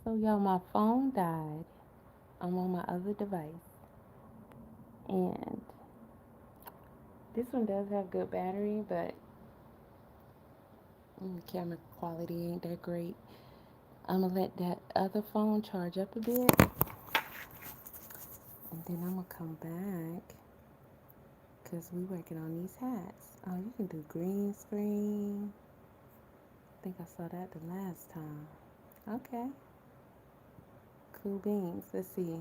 So, y'all, my phone died. I'm on my other device. And this one does have good battery, but camera quality ain't that great. I'm going to let that other phone charge up a bit. And then I'm going to come back. Because we working on these hats. Oh, you can do green screen. I think I saw that the last time. Okay. Cool beans. Let's see.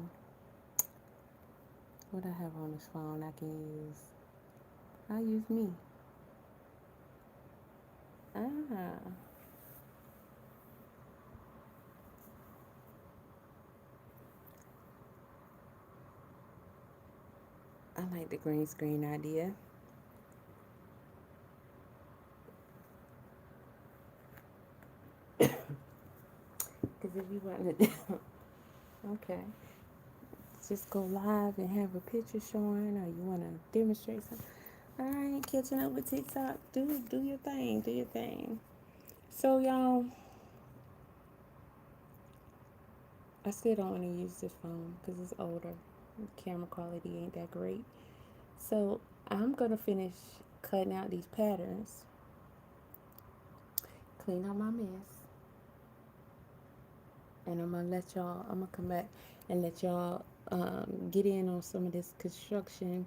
What I have on this phone I can use. I'll use me. Ah. I like the green screen idea. Because if you want to, okay, just go live and have a picture showing, or you want to demonstrate something. All right, catching up with TikTok. Do your thing. Do your thing. So y'all, I still don't want to use this phone because it's older. The camera quality ain't that great. So I'm gonna finish cutting out these patterns, clean out my mess, and I'm gonna let y'all. I'm gonna come back and let y'all get in on some of this construction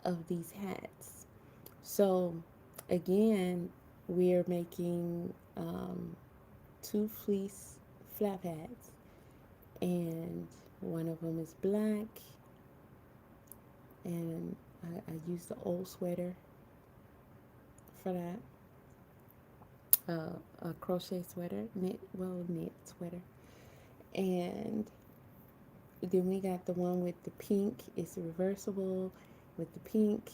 of these hats. So again, we're making two fleece flap hats, and one of them is black, and I used the old sweater for that. A crochet sweater, knit sweater, and then we got the one with the pink. It's reversible with the pink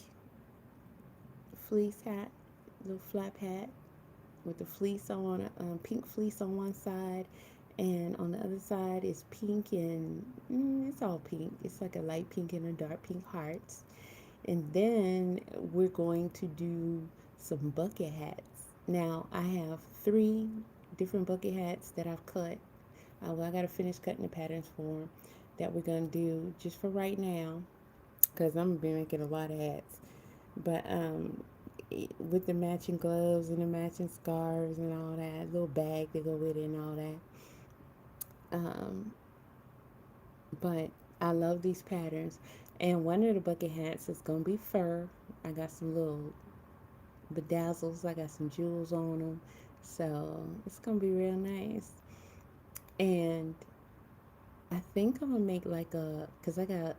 fleece hat, little flap hat with the fleece on, pink fleece on one side, and on the other side is pink and it's all pink. It's like a light pink and a dark pink hearts. And then we're going to do some bucket hats. Now I have 3 different bucket hats that I've cut. Well, I gotta finish cutting the patterns for them that we're gonna do just for right now, because I'm gonna be making a lot of hats. But with the matching gloves and the matching scarves and all that, little bag to go with it and all that. But I love these patterns. And one of the bucket hats is gonna be fur. I got some little bedazzles. I got some jewels on them, so it's gonna be real nice. And I think I'm gonna make like cause I got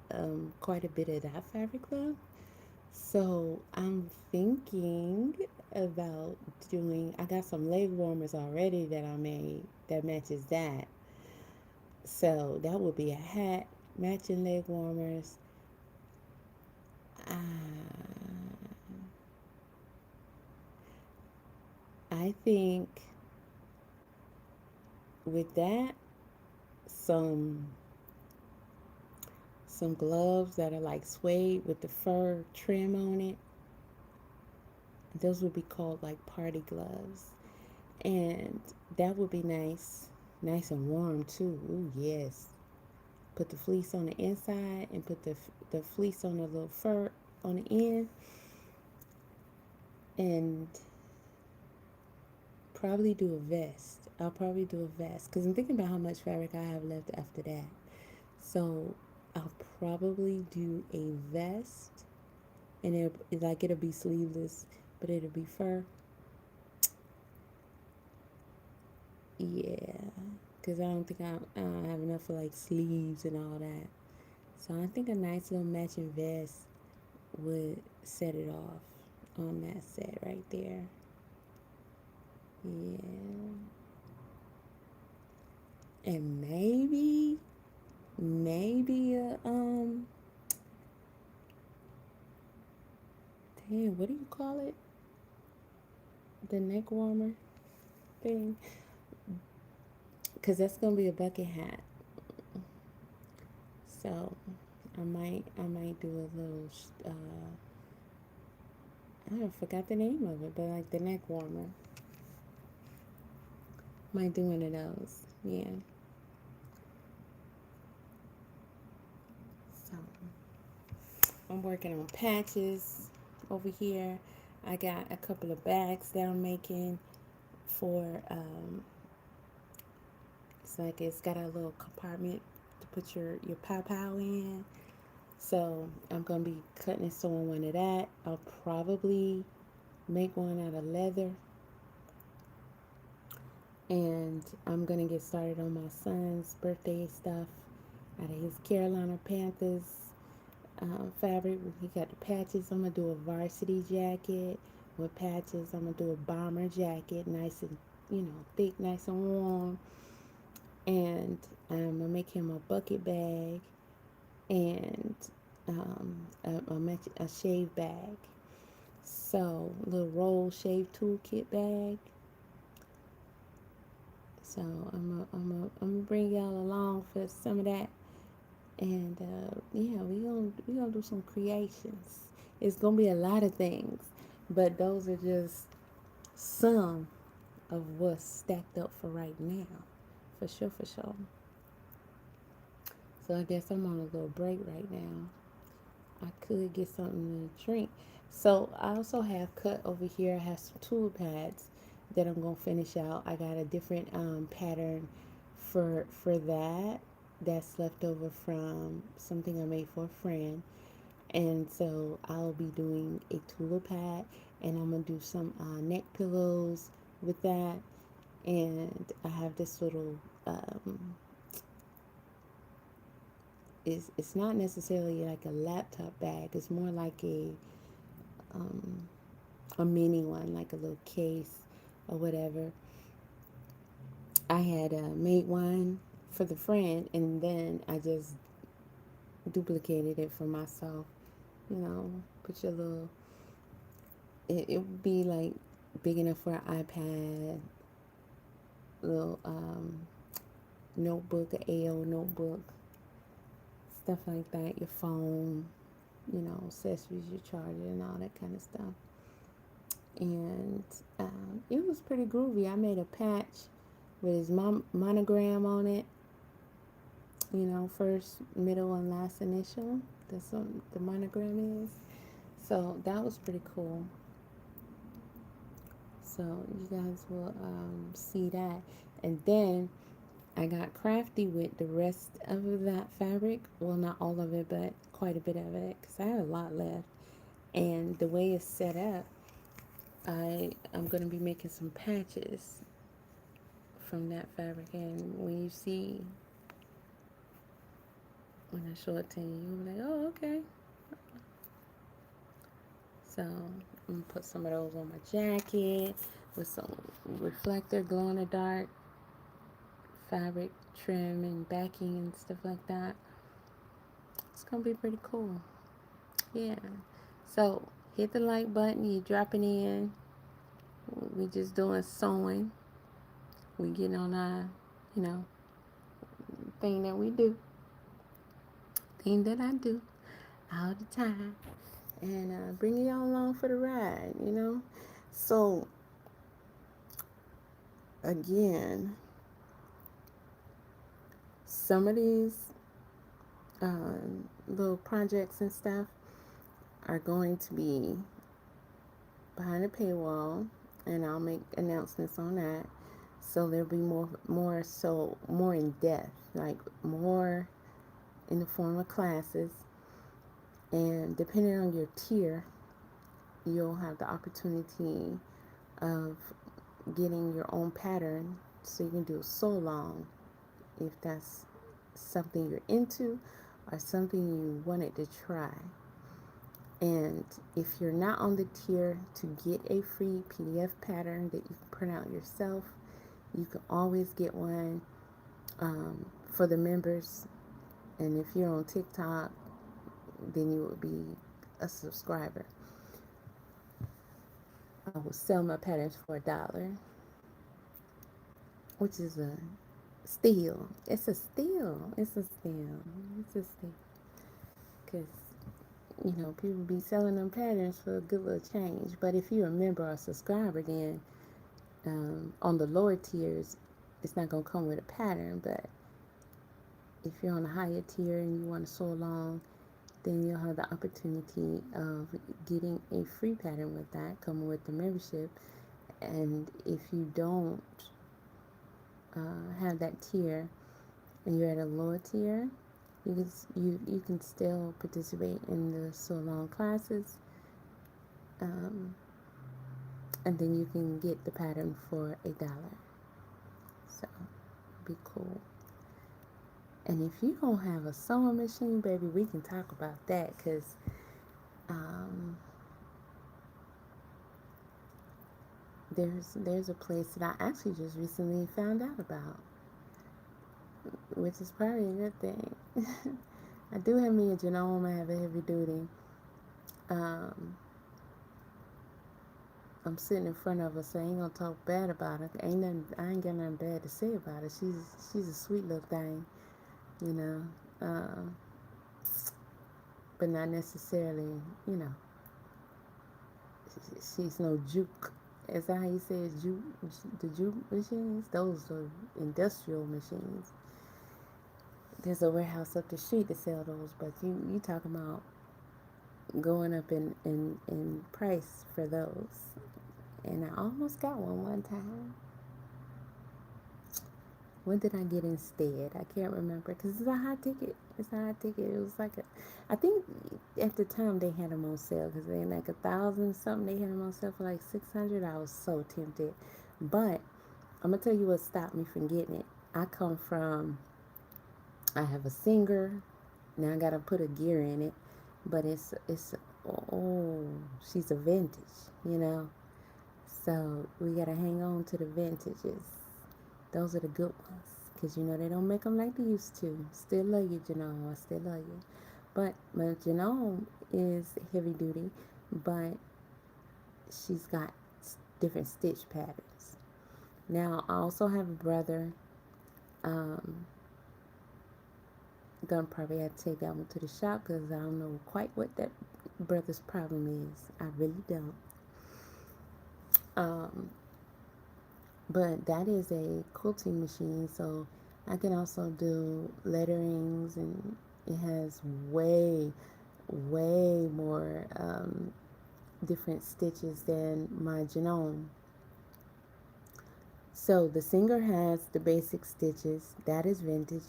quite a bit of that fabric left. So I'm thinking about doing. I got some leg warmers already that I made that matches that. So that would be a hat, matching leg warmers. Uh, I think with that, some some gloves that are like suede with the fur trim on it. Those would be called like party gloves, and that would be nice, nice and warm too. Ooh yes. Put the fleece on the inside and put the fleece on the little fur on the end, and probably do a vest. I'll probably do a vest because I'm thinking about how much fabric I have left after that. So I'll probably do a vest, and it'll be sleeveless, but it'll be fur. Yeah, because I don't think I don't have enough for like sleeves and all that. So I think a nice little matching vest would set it off on that set right there. Yeah. And maybe a damn, what do you call it? The neck warmer thing, because that's gonna be a bucket hat. So I might do a little I forgot the name of it, but like the neck warmer. Might do one of those. Yeah. I'm working on patches over here. I got a couple of bags that I'm making for it's like it's got a little compartment to put your pow in. So I'm gonna be cutting and sewing one of that. I'll probably make one out of leather, and I'm gonna get started on my son's birthday stuff out of his Carolina Panthers fabric. He got the patches. I'm gonna do a varsity jacket with patches. I'm gonna do a bomber jacket, nice and thick, nice and warm. And I'm gonna make him a bucket bag and a shave bag. So a little roll shave toolkit bag. So I'm gonna bring y'all along for some of that. And yeah, we gonna do some creations. It's gonna be a lot of things, but those are just some of what's stacked up for right now, for sure, for sure. So I guess I'm on a little break right now. I could get something to drink. So I also have cut over here. I have some tool pads that I'm gonna finish out. I got a different pattern for that that's left over from something I made for a friend. And so I'll be doing a tool pad, and I'm gonna do some neck pillows with that. And I have this little it's not necessarily like a laptop bag. It's more like um, a mini one, like a little case or whatever. I had made one for the friend, and then I just duplicated it for myself. Put your little. It would be like big enough for an iPad, little notebook, an AO notebook, stuff like that. Your phone, accessories, your charger, and all that kind of stuff. And it was pretty groovy. I made a patch with his monogram on it. First, middle, and last initial. That's what the monogram is. So that was pretty cool. So you guys will see that. And then I got crafty with the rest of that fabric. Well, not all of it, but quite a bit of it, because I have a lot left. And the way it's set up, I'm going to be making some patches from that fabric. And when you see, when I show it to you, you'll be like, oh, okay. So I'm going to put some of those on my jacket with some reflector, glow in the dark fabric trim and backing and stuff like that. It's going to be pretty cool. Yeah. So hit the like button. You're dropping in. We just doing sewing. We getting on our, thing that we do. Thing that I do all the time. And bringing y'all along for the ride, So, again, some of these little projects and stuff are going to be behind a paywall, and I'll make announcements on that. So there'll be more in depth, like more in the form of classes. And depending on your tier, you'll have the opportunity of getting your own pattern, so you can do a sew along if that's something you're into or something you wanted to try. And if you're not on the tier to get a free PDF pattern that you can print out yourself, you can always get one for the members. And if you're on TikTok, then you would be a subscriber. I will sell my patterns for $1, which is a steal. It's a steal. It's a steal. It's a steal. Because, people be selling them patterns for a good little change. But if you're a member or a subscriber, then on the lower tiers, it's not going to come with a pattern. But if you're on a higher tier and you want to sew along, then you'll have the opportunity of getting a free pattern with that, coming with the membership. And if you don't have that tier and you're at a lower tier, you can still participate in the so long classes, and then you can get the pattern for $1. So be cool. And if you don't have a sewing machine, baby, we can talk about that, because there's a place that I actually just recently found out about, which is probably a good thing. I do have me a genome. I have a heavy duty. I'm sitting in front of her, so I ain't gonna talk bad about her. I ain't got nothing bad to say about her. She's a sweet little thing, you know. But not necessarily, you know. She's no juke. Is that how you say it? Juke? The juke machines? Those are industrial machines. There's a warehouse up the street to sell those, but you talking about going up in price for those. And I almost got one time. What did I get instead? I can't remember, because it's a high ticket. It's a high ticket. It was like I think at the time they had them on sale, because they like 1,000 something. They had them on sale for like 600. I was so tempted, but I'm gonna tell you what stopped me from getting it. I have a Singer. Now I gotta put a gear in it, but it's she's a vintage, you know. So we gotta hang on to the vintages. Those are the good ones, because you know they don't make them like they used to. Still love you, Janome. I still love you. But my Janome is heavy duty, but she's got different stitch patterns. Now I also have a brother. Gonna probably have to take that one to the shop, because I don't know quite what that brother's problem is. I really don't. But that is a quilting machine, so I can also do letterings, and it has way more different stitches than my Genome. So the Singer has the basic stitches. That is vintage.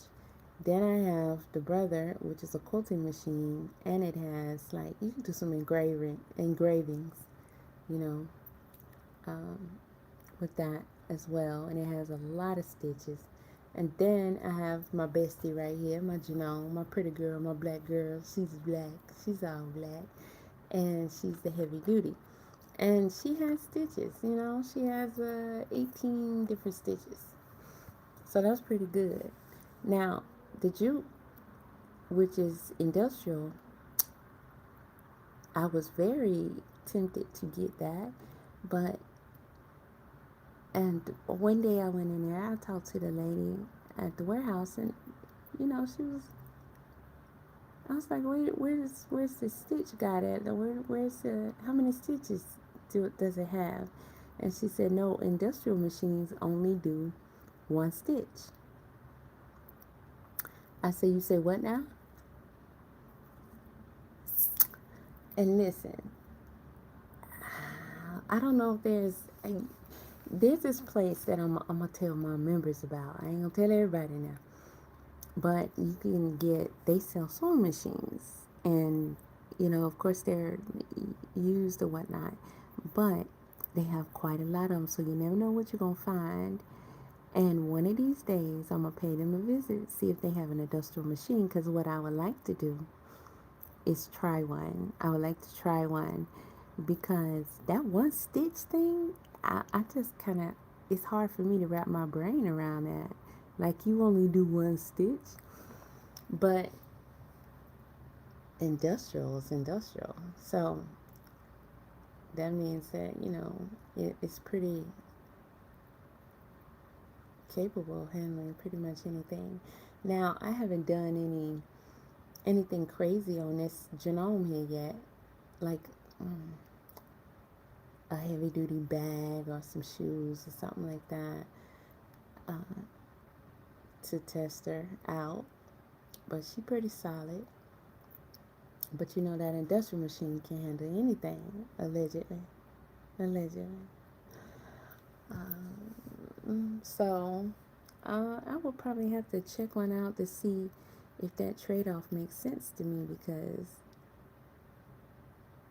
Then I have the brother, which is a quilting machine, and it has, like, you can do some engravings, you know, with that as well, and it has a lot of stitches. And then I have my bestie right here, my Janone, my pretty girl, my black girl. She's black. She's all black, and she's the heavy duty. And she has stitches, you know. She has 18 different stitches. So that's pretty good. Now, the jute, which is industrial, I was very tempted to get that, but and one day I went in there, I talked to the lady at the warehouse, and you know, I was like, where's the stitch guide at? How many stitches does it have? And she said, no, industrial machines only do one stitch. I said, you say what now? And listen, I don't know if there's this place that I'm gonna tell my members about. I ain't gonna tell everybody now, but you can they sell sewing machines, and you know, of course, they're used or whatnot, but they have quite a lot of them, so you never know what you're gonna find. And one of these days, I'm gonna pay them a visit, see if they have an industrial machine, because what I would like to do is try one. I would like to try one, because that one stitch thing, I just kind of, it's hard for me to wrap my brain around that. Like, you only do one stitch, but industrial is industrial. So that means that, you know, it's pretty capable of handling pretty much anything. Now, I haven't done anything crazy on this Genome here yet, like a heavy duty bag or some shoes or something like that, to test her out. But she's pretty solid. But you know that industrial machine can handle anything, allegedly. Allegedly. So I will probably have to check one out to see if that trade-off makes sense to me, because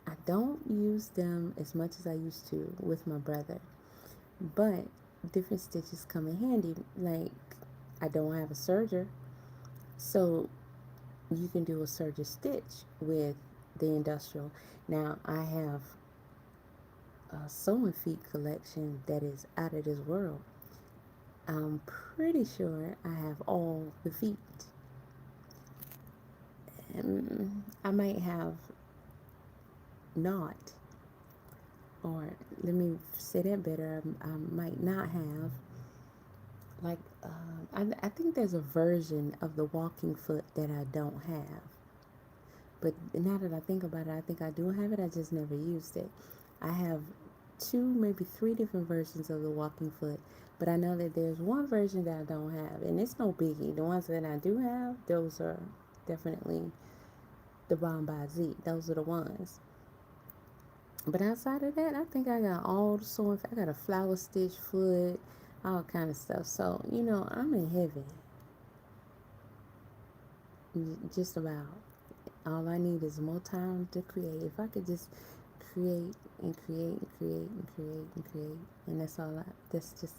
I don't use them as much as I used to with my brother. But different stitches come in handy. Like, I don't have a serger, so you can do a serger stitch with the industrial. Now, I have a sewing feet collection that is out of this world. I'm pretty sure I have all the feet. And I might have not, or let me say that better, I might not have, like, I think there's a version of the walking foot that I don't have. But now that I think about it, I think I do have it. I just never used it. I have two, maybe three different versions of the walking foot. But I know that there's one version that I don't have. And it's no biggie. The ones that I do have, those are definitely the Bomb by Z. Those are the ones. But outside of that, I think I got all the sewing. I got a flower stitch foot, all kind of stuff. So, I'm in heaven. Just about. All I need is more time to create. If I could just create and create and create and create and create, and that's just,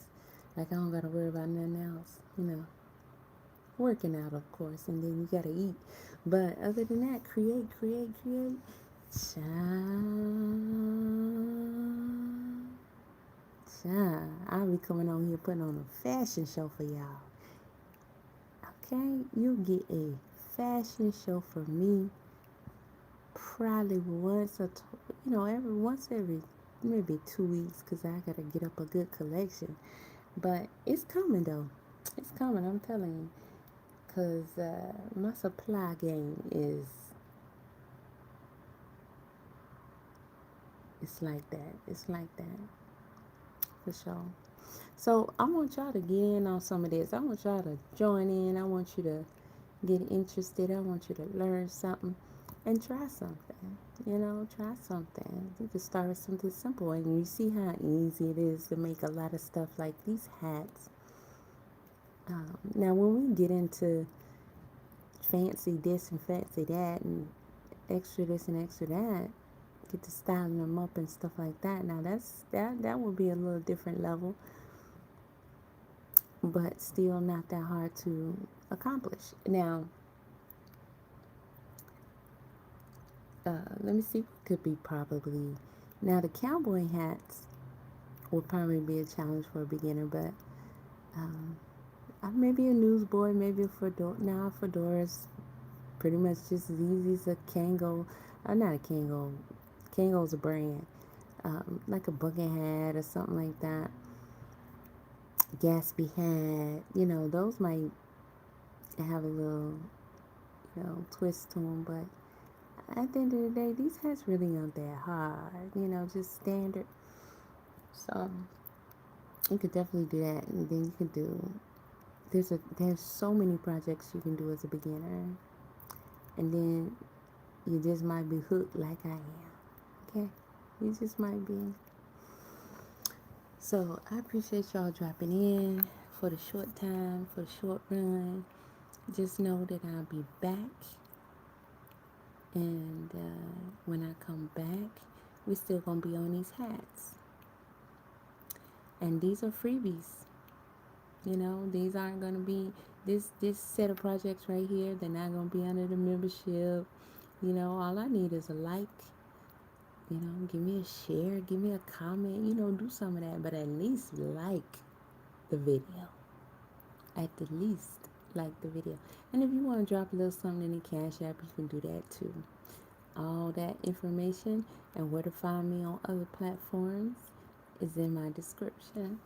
like, I don't got to worry about nothing else. Working out, of course, and then you got to eat. But other than that, create. I'll be coming on here putting on a fashion show for y'all. Okay? You get a fashion show from me probably every maybe 2 weeks, because I gotta get up a good collection. But it's coming though. It's coming, I'm telling you. Because my supply game it's like that. It's like that. For sure. So I want y'all to get in on some of this. I want y'all to join in. I want you to get interested. I want you to learn something and try something. Try something. You can start with something simple, and you see how easy it is to make a lot of stuff like these hats. Now, when we get into fancy this and fancy that, and extra this and extra that, get to styling them up and stuff like that. Now, that would be a little different level, but still not that hard to accomplish. Now, let me see what could be probably. Now, the cowboy hats would probably be a challenge for a beginner, but maybe a newsboy, maybe a fedora. Now, a fedora's pretty much just as easy as a Kango. Not a Kango. Kango's a brand. Like a bucket hat or something like that. Gatsby hat. Those might have a little, twist to them, but at the end of the day, these hats really aren't that hard, just standard. So you could definitely do that, and then you could do. There's so many projects you can do as a beginner, and then you just might be hooked like I am. Okay, you just might be. So I appreciate y'all dropping in for the short time, for the short run. Just know that I'll be back. And when I come back, we're still going to be on these hats. And these are freebies. These aren't going to be, this set of projects right here, they're not going to be under the membership. All I need is a like. Give me a share, give me a comment, do some of that. But at least like the video. At the least like the video. And if you want to drop a little something in the Cash App, you can do that too. All that information and where to find me on other platforms is in my description.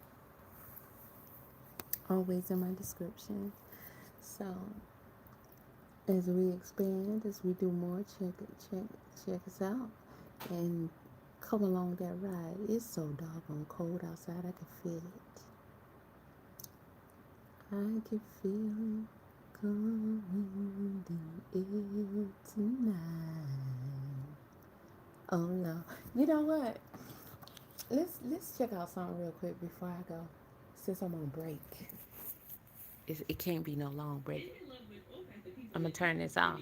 Always in my description. So as we expand, as we do more, check us out and come along that ride. It's so doggone cold outside. I can feel it. I can feel Come in the air tonight. Oh no. You know what? Let's check out something real quick before I go. Since I'm on break. It can't be no long break. I'm gonna turn this off.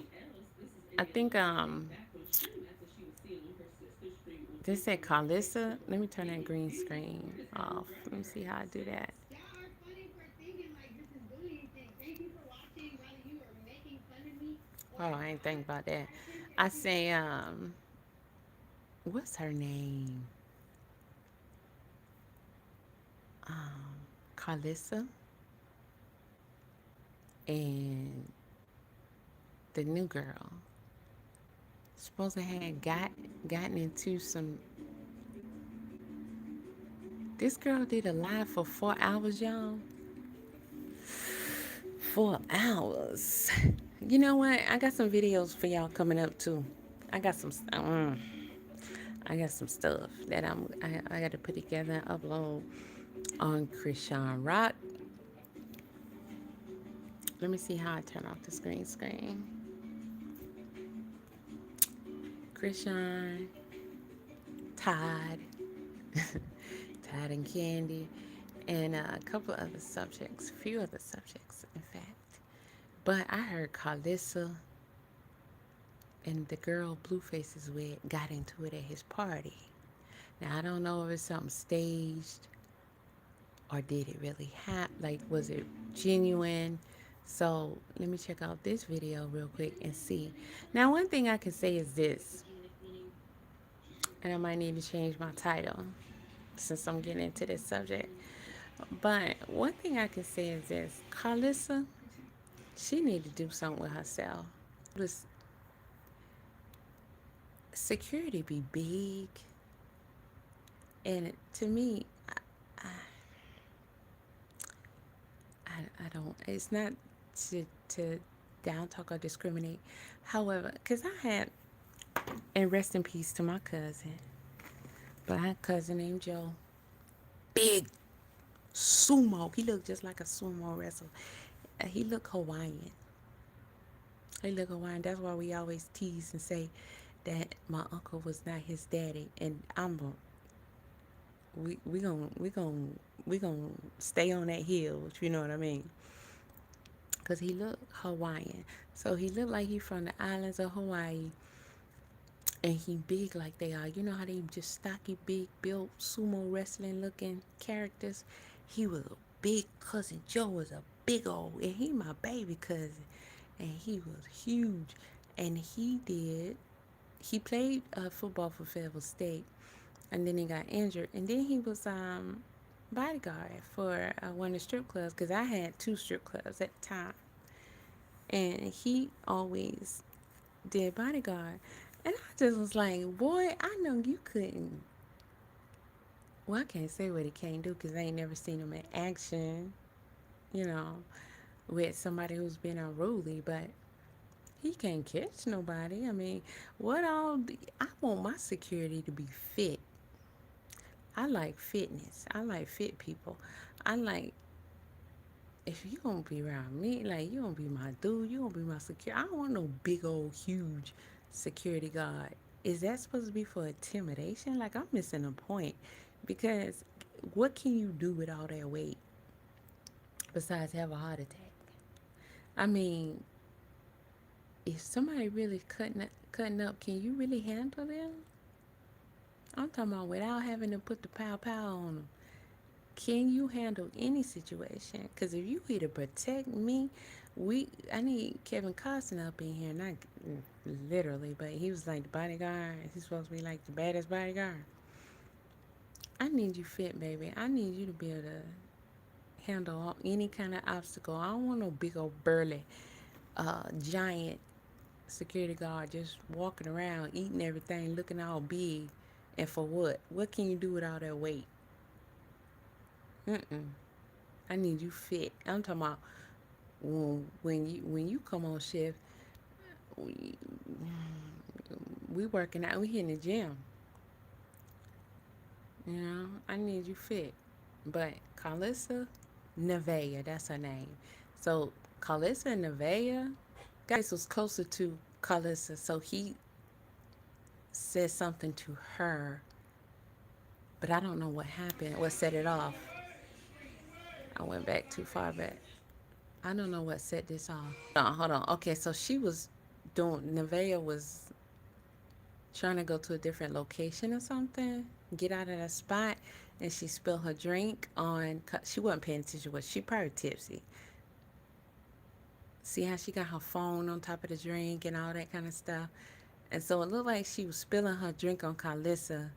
I think this said Carlissa. Let me turn that green screen off. Let me see how I do that. Oh, I ain't think about that. I say what's her name? Carlissa and the new girl. Supposed to have gotten into some. This girl did a live for 4 hours, y'all. 4 hours. You know what? I got some videos for y'all coming up too. I got some. I got some stuff that I got to put together and upload on Krishan Rock. Let me see how I turn off the screen. Krishan, Todd, Todd and Candy, and a couple of other subjects, a few other subjects, in fact. But I heard Carlissa and the girl Blueface is with got into it at his party. Now I don't know if it's something staged or did it really happen? Like, was it genuine? So let me check out this video real quick and see. Now, one thing I can say is this, and I might need to change my title since I'm getting into this subject. But one thing I can say is this: Carlissa, she need to do something with herself. This security be big, and to me, I don't. It's not to down talk or discriminate. However, because I had, and rest in peace to my cousin, but I had a cousin named Joe. Big sumo. He looked just like a sumo wrestler. He looked Hawaiian. He looked Hawaiian. That's why we always tease and say that my uncle was not his daddy. And we gonna stay on that hill, if you know what I mean. Cause he looked Hawaiian. So he looked like he from the islands of Hawaii. And he big like they are. You know how they just stocky, big, built, sumo wrestling looking characters? He was a big cousin. Joe was a big old, and he my baby cousin. And he was huge. And he played football for Fayetteville State. And then he got injured. And then he was bodyguard for one of the strip clubs. Because I had two strip clubs at the time. And he always did bodyguard. And I just was like, boy, I know you couldn't. Well, I can't say what he can't do because I ain't never seen him in action, you know, with somebody who's been unruly, but he can't catch nobody. I mean, I want my security to be fit. I like fitness. I like fit people. I like, if you gonna be around me, like, you gonna be my dude, you gonna be my security. I don't want no big old huge security guard. Is that supposed to be for intimidation? Like, I'm missing a point because what can you do with all that weight besides have a heart attack? I mean, if somebody really cutting up, can you really handle them? I'm talking about without having to put the pow pow on them. Can you handle any situation? Because if you here to protect me, I need Kevin Costner up in here, not literally, but he was like the bodyguard. He's supposed to be like the baddest bodyguard. I need you fit, baby. I need you to be able to handle any kind of obstacle. I don't want no big old burly, giant security guard just walking around, eating everything, looking all big. And for what? What can you do with all that weight? I need you fit. I'm talking about when you come on shift, we working out. We in the gym. You know, I need you fit. But Carlissa Nevaeh, that's her name. So Carlissa and Nevaeh, guys was closer to Carlissa, so he said something to her, but I don't know what happened, what set it off. I went back too far back. I don't know what set this off. Hold on. Okay, so she was doing, Nevaeh was trying to go to a different location or something, get out of that spot, and she spilled her drink on, she wasn't paying attention, was she probably tipsy. See how she got her phone on top of the drink and all that kind of stuff. And so it looked like she was spilling her drink on Carlissa.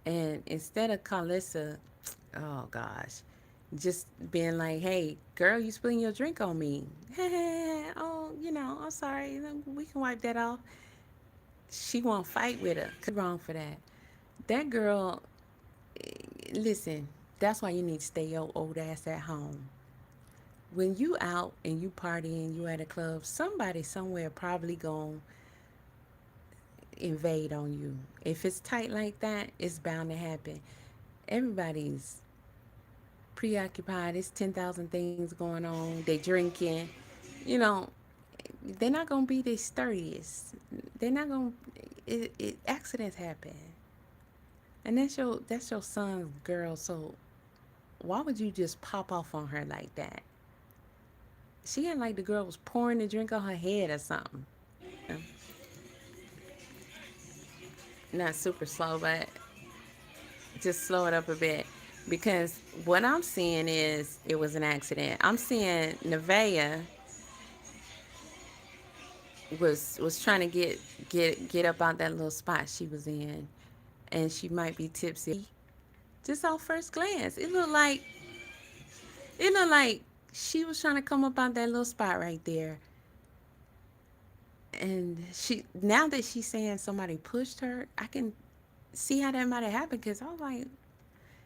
And instead of Carlissa, oh gosh, just being like, hey, girl, you spilling your drink on me. Oh, I'm sorry. We can wipe that off. She won't fight with her. Wrong for that. That girl, listen, that's why you need to stay your old ass at home. When you out and you partying, you at a club, somebody somewhere probably gonna invade on you. If it's tight like that, it's bound to happen. Everybody's preoccupied. It's 10,000 things going on. They drinking. You know, they're not gonna be the sturdiest. They're not gonna. Accidents happen, and that's your son's girl. So why would you just pop off on her like that? She ain't like the girl was pouring the drink on her head or something. Not super slow, but just slow it up a bit. Because what I'm seeing is it was an accident. I'm seeing Nevaeh was trying to get up out that little spot she was in, and she might be tipsy. Just off first glance, it looked like she was trying to come up out that little spot right there. And she, now that she's saying somebody pushed her, I can see how that might have happened, because I was like,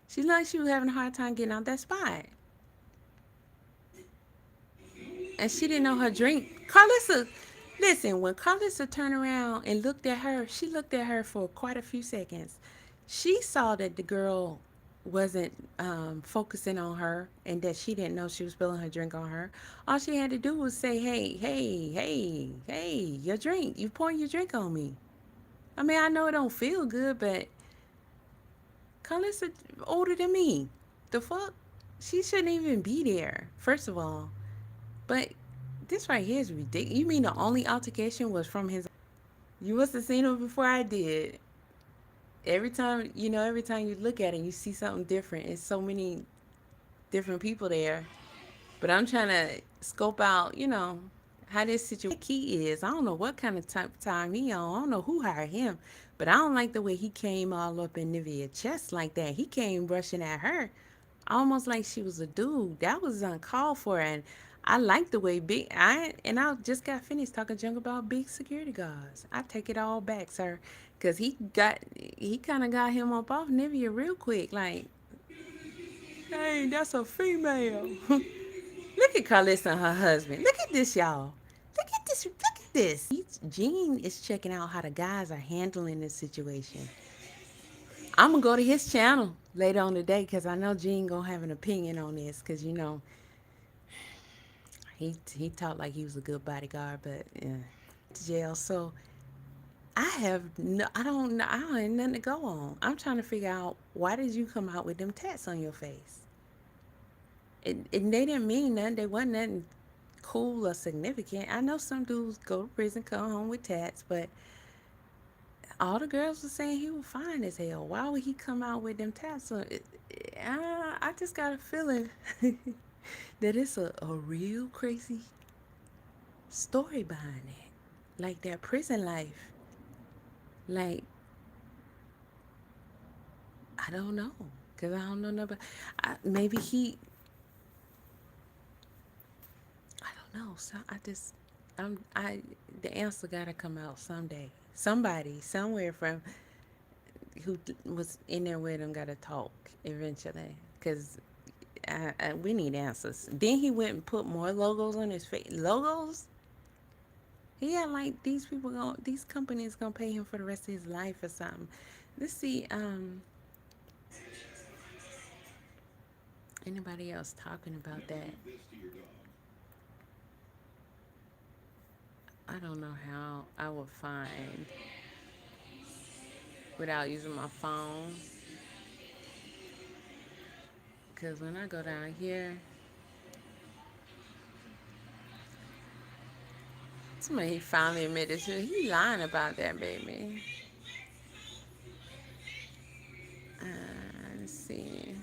she looked like she was having a hard time getting out that spot. And she didn't know her drink. Carlissa, listen, when Carlissa turned around and looked at her, she looked at her for quite a few seconds. She saw that the girl wasn't focusing on her and that she didn't know she was spilling her drink on her. All she had to do was say, hey, hey, hey, hey, your drink. You pouring your drink on me. I mean, I know it don't feel good, but Carlissa older than me. The fuck? She shouldn't even be there, first of all. But this right here is ridiculous. You mean the only altercation was from his? You must have seen him before I did. Every time you look at it, you see something different. It's so many different people there. But I'm trying to scope out, how this situation he is. I don't know what kind of time he on. I don't know who hired him. But I don't like the way he came all up in Nivea's chest like that. He came rushing at her, almost like she was a dude. That was uncalled for. And I like the way I just got finished talking junk about big security guards. I take it all back, sir, because he kind of got him up off Nivea real quick. Like, hey, that's a female. Look at Carlissa and her husband. Look at this, y'all. Look at this. Look at this. Gene is checking out how the guys are handling this situation. I'm gonna go to his channel later on today, because I know Gene gonna have an opinion on this, because he talked like he was a good bodyguard, but yeah, jail. So I don't know. I don't have nothing to go on. I'm trying to figure out, why did you come out with them tats on your face? And they didn't mean nothing. They wasn't nothing cool or significant. I know some dudes go to prison, come home with tats, but all the girls were saying he was fine as hell. Why would he come out with them tats? So I just got a feeling that it's a real crazy story behind it. Like that prison life. Like, I don't know. Because I don't know nobody. Maybe I don't know. So the answer gotta come out someday. Somebody, somewhere from who was in there with him gotta talk eventually. Because we need answers. Then he went and put more logos on his face. Logos? He had like these companies gonna pay him for the rest of his life or something. Let's see, anybody else talking about that? I don't know how I would find without using my phone. Because when I go down here, somebody he finally admitted to he lying about that baby. Let's see.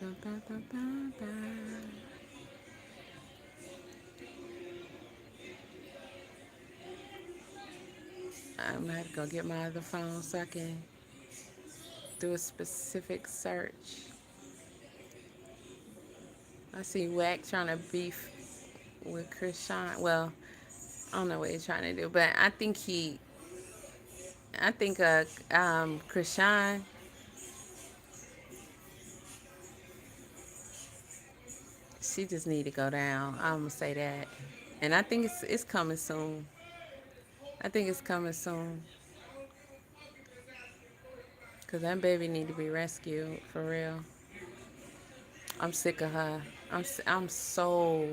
Ba, ba, ba, ba, ba. I'm gonna have to go get my other phone so I can do a specific search. I see Wack trying to beef with Krishan. Well, I don't know what he's trying to do, but I think Krishan, she just need to go down. I'm gonna say that, and I think it's coming soon. I think it's coming soon, cause that baby need to be rescued for real. I'm sick of her. I'm so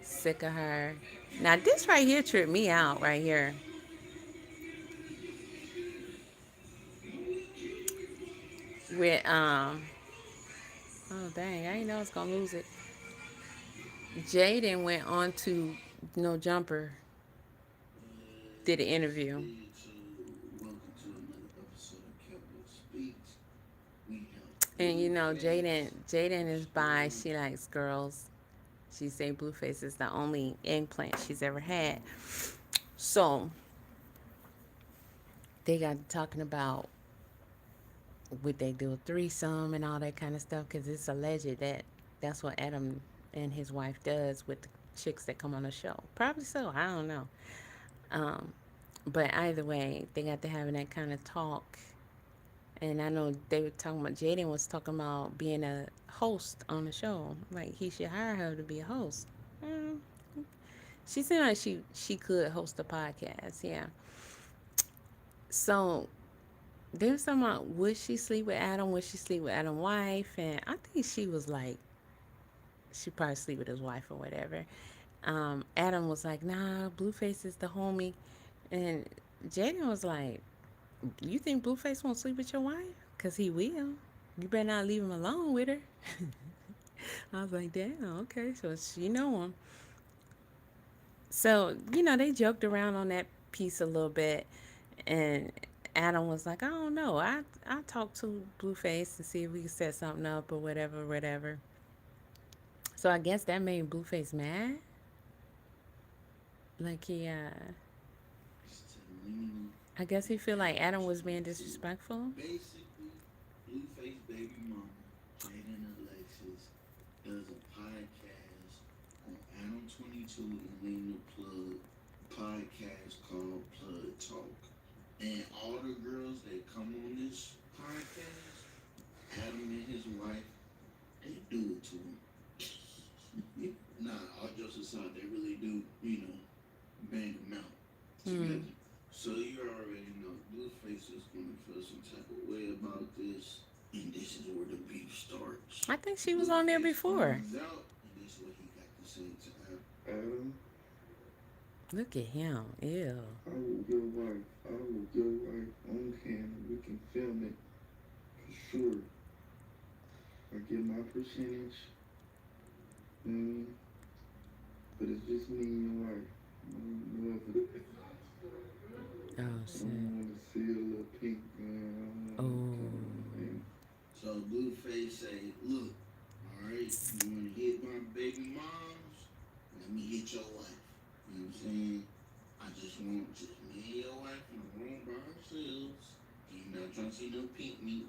sick of her. Now this right here tripped me out right here with oh dang, I didn't know I was gonna lose it. Jaden went on to No Jumper, did an interview. And Jaden is bi. She likes girls. She say Blueface is the only implant she's ever had. So they got talking about would they do a threesome and all that kind of stuff because it's alleged that that's what Adam and his wife does with the chicks that come on the show. Probably so. I don't know. Um, but either way, they got to having that kind of talk. And I know they were talking about Jaden was talking about being a host on the show. Like he should hire her to be a host. Mm. She seemed like she could host a podcast. Yeah. So they was talking about would she sleep with Adam? Would she sleep with Adam's wife? And I think she was like she probably sleep with his wife or whatever. Adam was like, nah, Blueface is the homie. And Jaden was like, you think Blueface won't sleep with your wife? Because he will. You better not leave him alone with her. I was like, damn, okay. So she know him. So, they joked around on that piece a little bit. And Adam was like, I don't know. I talked to Blueface to see if we could set something up or whatever, whatever. So I guess that made Blueface mad. Like I guess he feel like Adam was being disrespectful. Basically, Blueface baby mama, Jaden Alexis, does a podcast on Adam 22 and Lena Plug podcast called Plug Talk. And all the girls that come on this podcast, Adam and his wife, they do it to him. Nah, all jokes aside, they really do, bang them out together. Mm. So you already know Blueface is gonna feel some type of way about this, and this is where the beef starts. I think she was on there before. Out, and this is what he got to say to Adam. Look at him. Ew. I will your wife. I will your wife on camera. We can film it for sure. I get my percentage. But it's just me and your wife. Oh, I shit. don't want to see a little pink, man. Oh. So Blueface say, look, alright, you want to hit my baby moms? Let me hit your wife. You know what I'm saying? I just want just me and your wife in the room by ourselves. You're not trying to see no pink meat.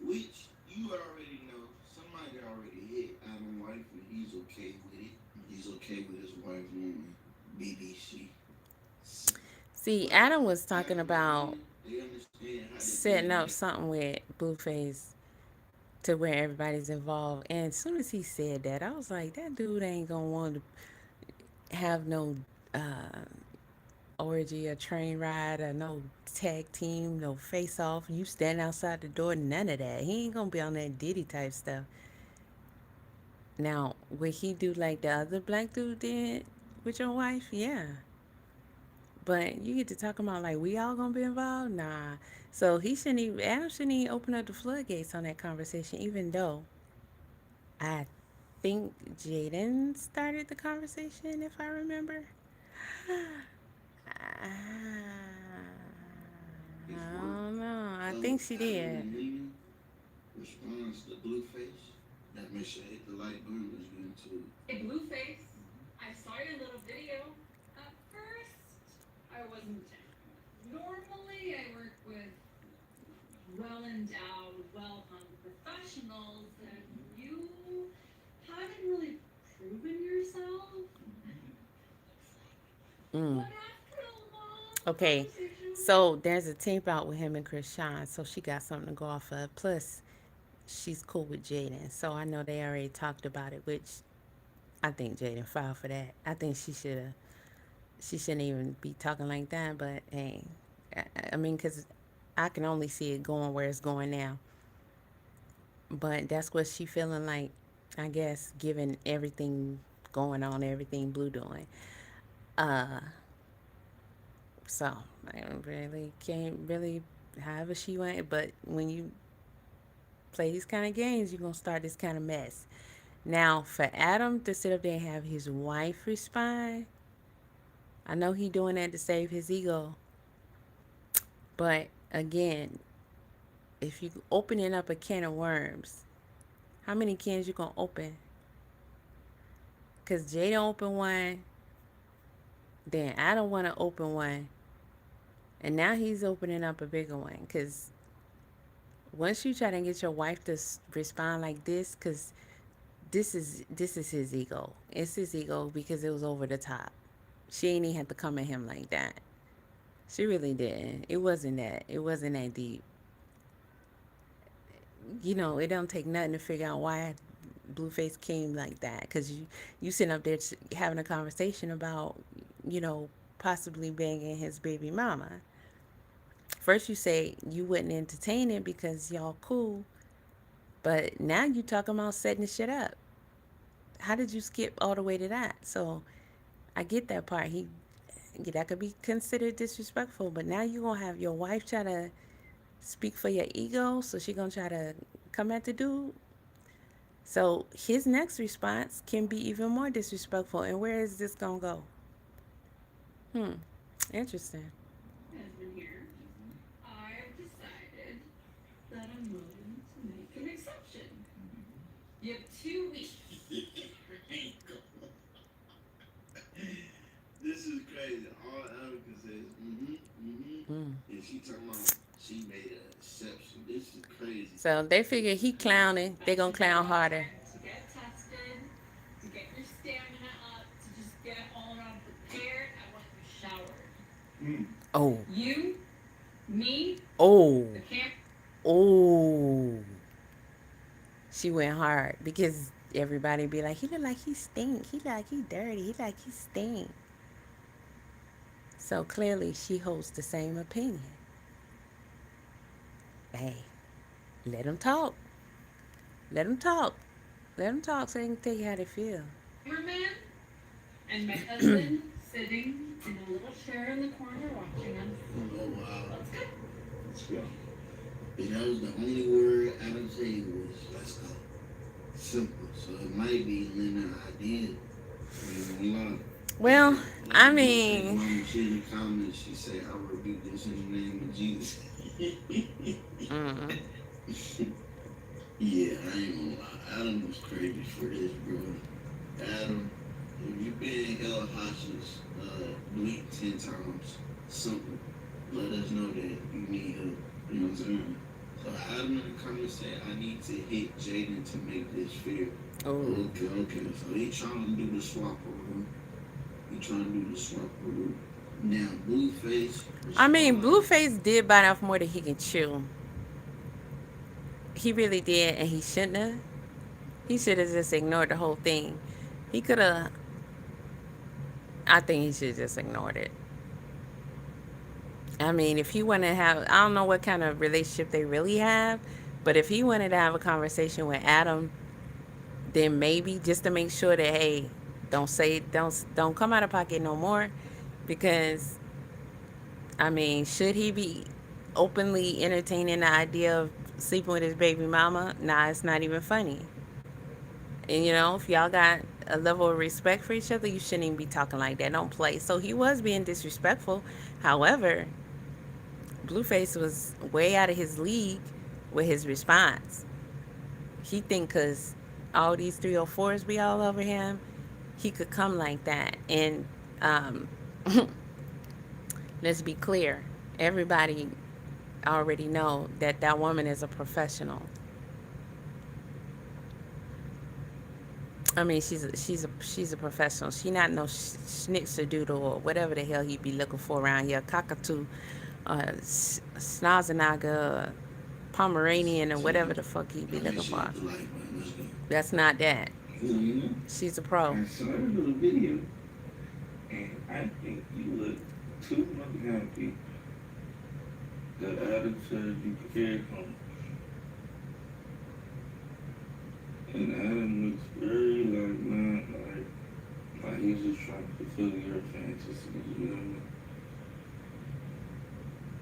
Which you already know. Somebody already hit Adam's wife and he's okay with it. He's okay with his wife woman, BBC. See, Adam was talking about setting up something with Blueface to where everybody's involved. And as soon as he said that, I was like, that dude ain't gonna want to have no orgy, a train ride, or no tag team, no face off. You stand outside the door, none of that. He ain't gonna be on that Diddy type stuff. Now, would he do like the other black dude did with your wife? Yeah. But you get to talking about like we all gonna be involved? Nah. So he shouldn't even Adam shouldn't even open up the floodgates on that conversation, even though I think Jaden started the conversation, if I remember. I His work don't know. I of think she Adam did. and Lena responds to Blueface. That makes sure I hit the like button as you into it. Hey, Blueface, I saw your little video. At first, I wasn't down. Normally, I work with well-endowed, well-hung professionals, and you haven't really proven yourself. Mm. But after a long Okay. conversation, So there's a tape out with him and Krishan, so she got something to go off of. Plus, she's cool with Jaden, so I know they already talked about it, which I think Jaden filed for that. I think she shouldn't even be talking like that, but hey, I mean, because I can only see it going where it's going now. But that's what she feeling like, I guess, given everything going on, everything Blue doing. Uh, so I really can't really, however she went, but when you play these kind of games, you're gonna start this kind of mess. Now, for Adam to sit up there and have his wife respond, I know he doing that to save his ego, but again, if you opening up a can of worms, how many cans you gonna open? Cause Jay don't open one, then I don't want to open one, and now he's opening up a bigger one. Cause once you try to get your wife to respond like this, cause this is his ego. It's his ego because it was over the top. She ain't even have to come at him like that. She really didn't. It wasn't that. It wasn't that deep. It don't take nothing to figure out why Blueface came like that. Because you sitting up there having a conversation about, possibly banging his baby mama. First you say you wouldn't entertain it because y'all cool. But now you talking about setting the shit up. How did you skip all the way to that? So I get that part. That could be considered disrespectful. But now you gonna have your wife try to speak for your ego, so she gonna try to come at the dude. So his next response can be even more disrespectful. And where is this gonna go? Interesting. husband here, I've decided that I'm willing to make an exception. You have 2 weeks. This is crazy. All Erica says, and she talking about she made an exception. This is crazy. So they figure he clowning, they gonna clown harder. To get tested, to get your stamina up, to just get all around prepared. I want you showered. Oh, You, me, oh, the camp. oh. She went hard because everybody be like, he look like he stink. He look like he dirty. He like he stink. So clearly she holds the same opinion. Hey, let them talk. Let them talk. Let them talk so they can tell you how they feel. Cameraman and my husband sitting in a little chair in the corner watching us. Oh wow. Let's go. Let's go. And that was the only word Adam said was let's go. Simple. So it might be Lena idea. I ain't gonna lie. Well, I Mama mean, she in the comments, she said, I rebuke this in the name of Jesus. Yeah, I ain't gonna lie. Adam was crazy for this, bro. Adam, if you been in Aakasha's bleak 10 times, simple. Let us know that you need help. You know what I'm saying? So Adam in the comments said, I need to hit Jaden to make this fair. oh, Okay. So he trying to do the swap over. Now, Blueface. I mean, Blueface did bite off more than he can chew. He really did, and he shouldn't have. He should have just ignored the whole thing. He could have. I think he should have just ignored it. I mean, if he wanted to have, I don't know what kind of relationship they really have, but if he wanted to have a conversation with Adam, then maybe just to make sure that, hey, don't come out of pocket no more, because I mean, should he be openly entertaining the idea of sleeping with his baby mama? Nah, it's not even funny. And if y'all got a level of respect for each other, you shouldn't even be talking like that. Don't play. So he was being disrespectful. However, Blueface was way out of his league with his response. He think because all these 304s be all over him, he could come like that. And um, let's be clear, everybody already know that that woman is a professional. I mean, she's a professional. She not no doodle or whatever the hell he be looking for around here. Cockatoo, Snazanaga, Pomeranian, or whatever the fuck he be looking for. That's not that. She's a pro. I saw the little video, and I think you look too unhappy that Adam said you cared for him. And Adam looks very not like he's just trying to fulfill your fantasies, you know.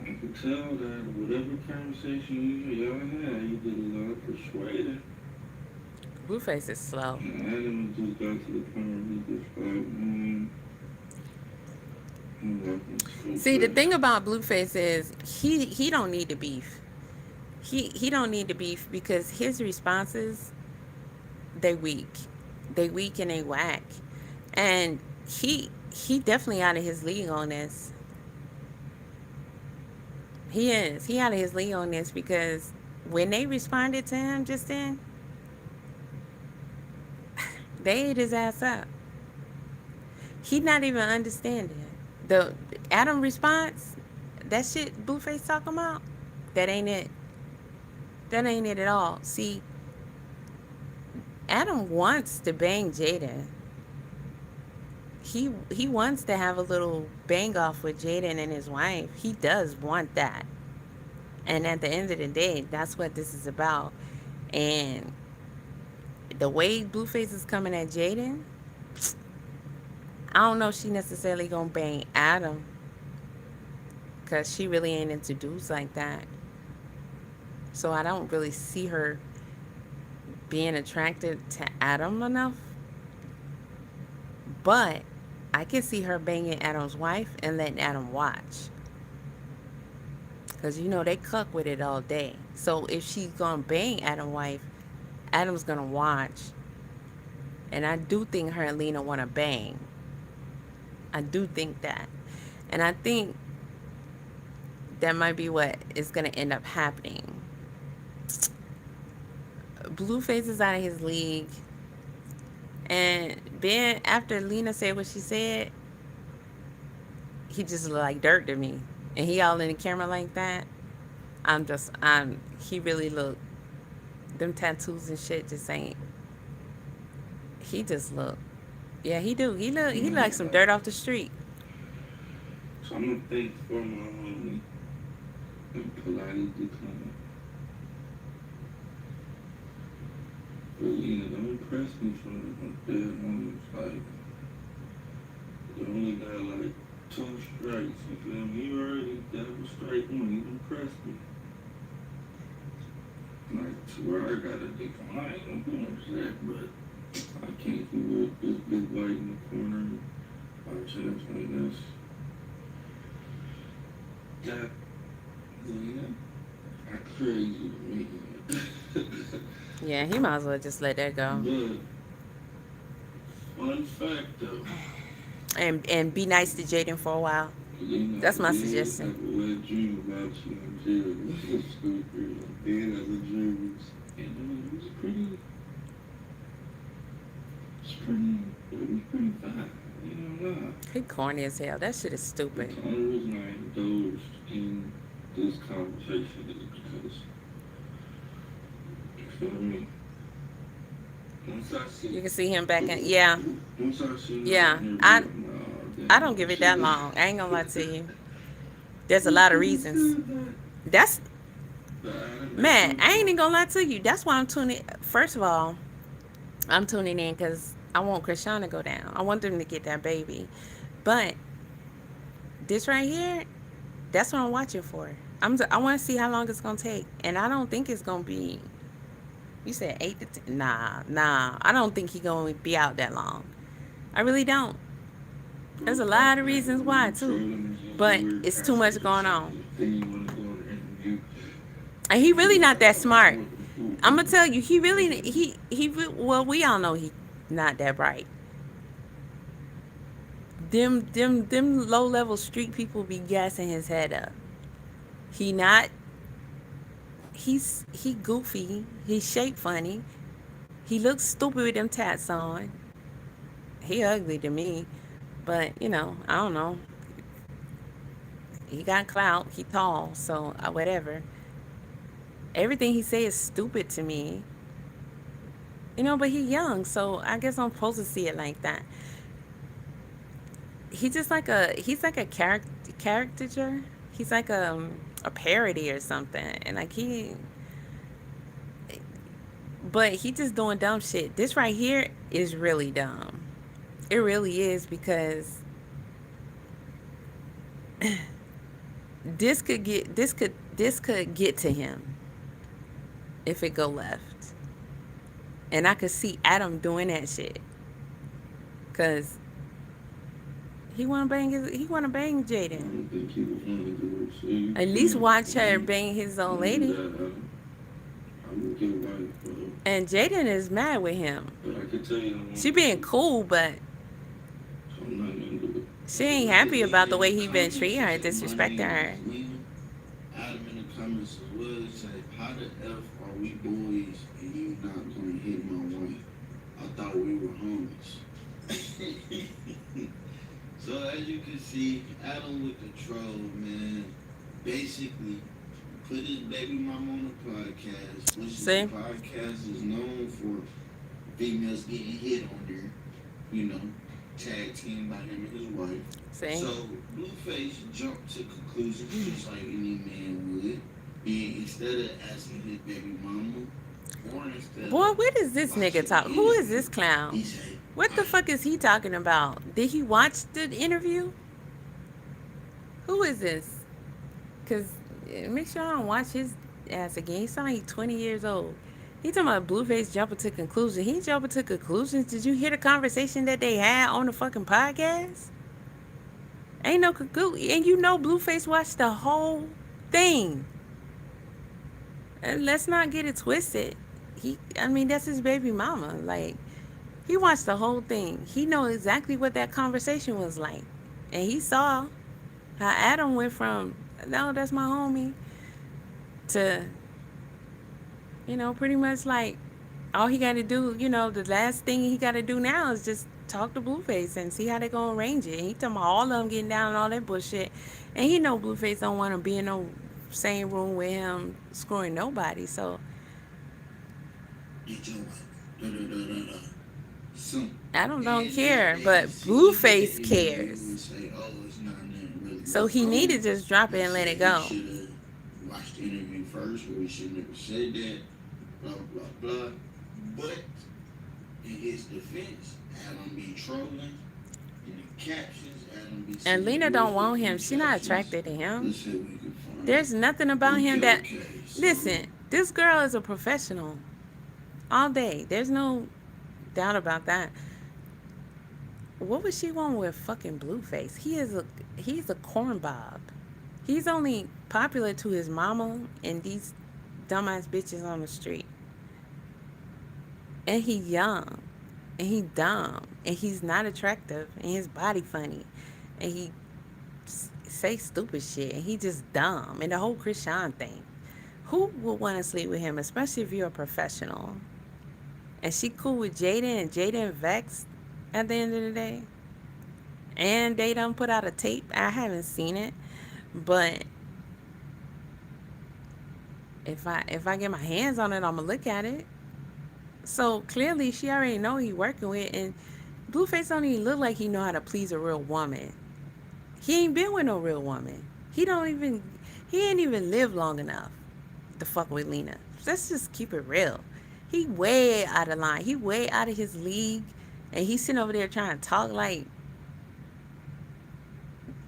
I could tell that whatever conversation y'all had, you did a lot of persuading. Blueface is slow. And Adam just got to the point where he just like, See, the thing about Blueface is he don't need the beef. He don't need the beef because his responses, they weak. They weak and they whack. And he definitely out of his league on this. He is. He out of his league on this because when they responded to him just then, they ate his ass up. He not even understanding. The Adam response, that shit Blueface talking about, that ain't it. That ain't it at all. See, Adam wants to bang Jaden. He wants to have a little bang off with Jaden and his wife. He does want that. And at the end of the day, that's what this is about. And the way Blueface is coming at Jaden, I don't know if she necessarily gonna bang Adam, because she really ain't into dudes like that. So I don't really see her being attracted to Adam enough. But I can see her banging Adam's wife and letting Adam watch. Because they cuck with it all day. So if she's gonna bang Adam's wife, Adam's gonna watch. And I do think her and Lena wanna bang. I do think that. And I think that might be what is going to end up happening. Blueface is out of his league. And Ben, after Lena said what she said, he just looked like dirt to me. And he all in the camera like that. He really looked, them tattoos and shit just ain't, he just look. Yeah, he do. He like some dirt off the street. So I'm gonna thank for my homie and politely decline. But don't impress me from the dead moments. Like, you only got like 2 strikes. You feel me? You already got a strike one. You impressed me. Like, to where I gotta decline. I'm doing that, but I can't do it. This big white in the corner. By chance like this. That, that's crazy to me. Yeah, he might as well just let that go. But, fun fact though. And be nice to Jaden for a while. That's my suggestion. I have a wet dream about you in jail. It's so stupid. Then as a dream, and it was pretty fine. He corny as hell. That shit is stupid. The only reason I indulged in this conversation is because, you feel me? Once I see, You can see him back in. Yeah. Once I see Yeah. I don't give it that long. I ain't gonna lie to you. There's a lot of reasons. That's man. I ain't even gonna lie to you. That's why I'm tuning. First of all, I'm tuning in because I want Krishan to go down. I want them to get that baby. But this right here, that's what I'm watching for. I want to see how long it's gonna take, and I don't think it's gonna be. You said 8 to 10. Nah. I don't think he's gonna be out that long. I really don't. There's a lot of reasons why too, but it's too much going on. And he really not that smart. I'm gonna tell you, well, we all know he not that bright. Them low level street people be gassing his head up. He not. He goofy. He shaped funny. He looks stupid with them tats on. He ugly to me, but I don't know. He got clout. He tall, so whatever. Everything he say is stupid to me. But he young, so I guess I'm supposed to see it like that. He's like a caricature. He's like a parody or something, and like but he just doing dumb shit. This right here is really dumb. It really is, because this could get to him if it go left. And I could see Adam doing that shit. Cause he wanna bang Jaden. At least watch her bang his old lady. And Jaden is mad with him. She being cool, but she ain't happy about the way he been treating her, disrespecting her. Adam in the comments as well say, how the F are we boys and you not gonna hit my wife? I thought we were homies. So as you can see, Adam with the troll, man, basically put his baby mama on the podcast, which the podcast is known for females getting hit on there, tag team by him and his wife. So Blueface jumped to conclusions just like any man would. And instead of asking his baby mama, or instead boy, where does this nigga talk? Who is this clown? What the fuck is he talking about? Did he watch the interview? Who is this? Cause make sure I don't watch his ass again. He sound like 20 years old. He talking about Blueface jumping to conclusions. He jumping to conclusions. Did you hear the conversation that they had on the fucking podcast? Ain't no conclusion. And Blueface watched the whole thing. And let's not get it twisted. That's his baby mama. Like, he watched the whole thing. He know exactly what that conversation was like. And he saw how Adam went from, no, that's my homie, to, pretty much like, all he got to do, the last thing he got to do now is just talk to Blueface and see how they going to arrange it. And he talking about all of them getting down and all that bullshit. And he know Blueface don't want to be in no same room with him screwing nobody. So, Adam don't care, but Blueface cares. So he need to just drop it and let it go. Watch the interview first, where we should never say that, blah, blah, blah. But in his defense, Adam be trolling. In the captions, Adam be and Lena don't want him. She not attracted to him. There's nothing about him that... Listen, this girl is a professional. All day. There's no doubt about that. What would she want with fucking Blueface? He's a cornball. He's only popular to his mama and these dumbass bitches on the street. And he young. And he dumb. And he's not attractive. And his body funny. And he say stupid shit. And he just dumb. And the whole Krishan thing. Who would want to sleep with him? Especially if you're a professional. And she cool with Jaden. And Jaden vexed at the end of the day. And they done put out a tape. I haven't seen it. But if I get my hands on it, I'm going to look at it. So clearly she already know he working with. And Blueface don't even look like he know how to please a real woman. He ain't been with no real woman. He don't even, he ain't even live long enough to fuck with Lena. Let's just keep it real. He way out of line. He way out of his league, and he's sitting over there trying to talk like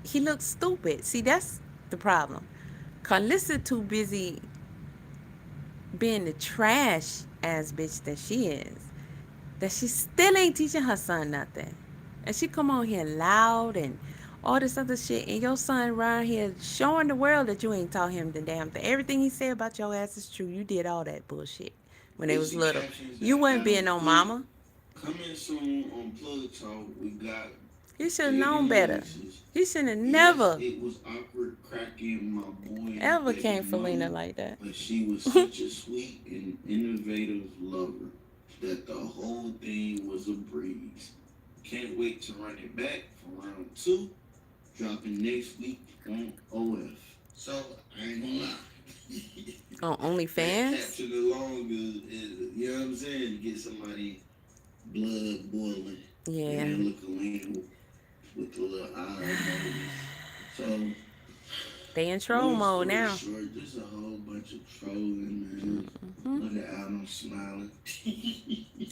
he looks stupid. See, that's the problem. Carlissa too busy being the trash ass bitch that she is, that she still ain't teaching her son nothing. And she come on here loud and all this other shit, and your son around here showing the world that you ain't taught him the damn thing. Everything he said about your ass is true. You did all that bullshit when they It's was the little. captions You that wasn't being Adam no put. mama. Coming soon on Plug Talk, we got You should have known Jaden better. Alexis. He should have Yes, never, it was awkward cracking my boy's ever baby came for Lena mama, like that. but she was such a sweet and innovative lover that the whole thing was a breeze. Can't wait to run it back for round 2, dropping next week on OF. So, I ain't gonna lie. On That OnlyFans? caption alone is, you know what I'm saying? To get somebody blood boiling. Yeah. And look at Lena with the little eye emojis. So, They in troll long mode story now. short, there's a whole bunch of trolling, man. Hmm. Look at Adam smiling.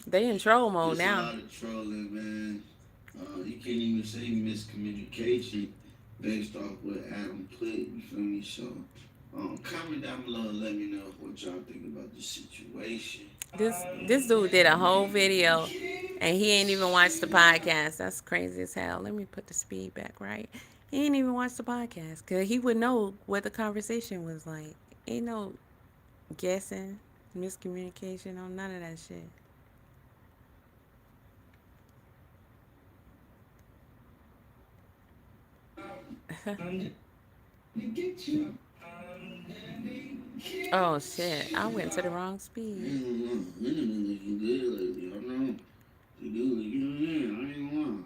They in troll mode There's a now. lot of trolling, man. You can't even say miscommunication based off what Adam put, you feel me? So, comment down below and let me know what y'all think about the situation. This dude did a whole video and he ain't even watched the podcast. That's crazy as hell. Let me put the speed back right. He ain't even watched the podcast because he would know what the conversation was like. Ain't no guessing, miscommunication on none of that shit. Oh shit! I went to the wrong I speed. don't know. Lena been looking good lately. I don't know. She do look, you know what I mean? I ain't gonna lie.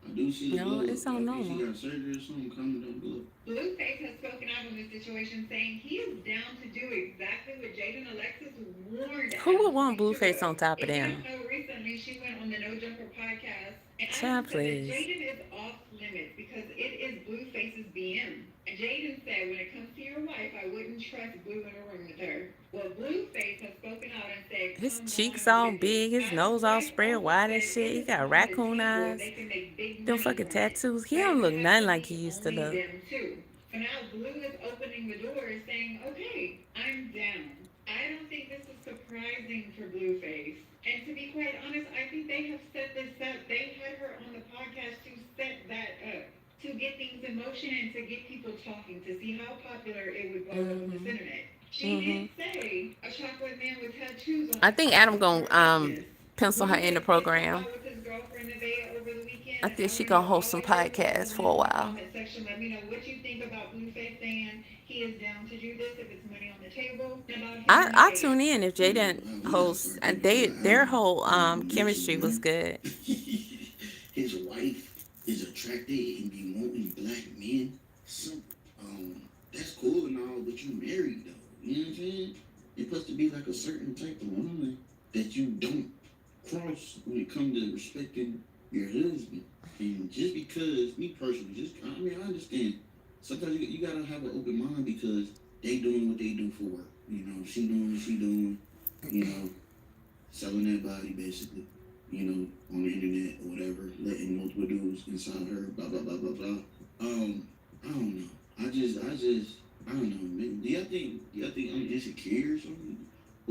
I do see the No, glow. it's on I think normal. she got surgery or something. Comment down below. Blueface has spoken out on this situation, saying he is down to do exactly what Jaden Alexis warned Who would Adam want to Blueface do. on top of If you them? don't know, recently she went on the No Jumper podcast, and Child, Adam said that please. Jaden is off limits because it is Blueface's BM. And Jaden said, when it comes to your wife, I wouldn't trust Blue in a room with her. Well, Blueface has spoken out and said, His come cheeks on all with it. big, his Adam's nose all wife spread also wide said as shit. it He is got on the raccoon table and eyes. they can make big Them money fucking from it. tattoos. He But don't it look has nothing to like he be used to only look. them two. So now Blue is opening the door saying, okay, I'm down. I don't think this is surprising for Blueface. And to be quite honest, I think they have set this up. They had her on the podcast to set that up, to get things in motion and to get people talking, to see how popular it would go on this internet. She did say a chocolate man with tattoos on I his think arm Adam was her gonna likeness. pencil her in the Blueface did come program. out with his girlfriend Nevaeh over the weekend, I and think I she want to know gonna host all some of your thoughts podcasts on for this a in the while. comment section. Let me know what you think about Blueface saying he is down to do this if it's money on the table, and about him and I Nevaeh. tune in if Jaden hosts. Their whole chemistry was good. His wife is attracted and be wanting black men. So, that's cool and all, but you married though. You know what I'm saying? It's supposed to be like a certain type of woman that you don't cross when it comes to respecting your husband. And just because, me personally, I mean, I understand. Sometimes you gotta have an open mind because they doing what they do for work. You know, she doing what she doing. You know, selling that body basically. You know, on the internet or whatever, letting multiple dudes inside her. Blah blah blah blah blah. I don't know. I don't know. Man. Do y'all think I'm insecure or something,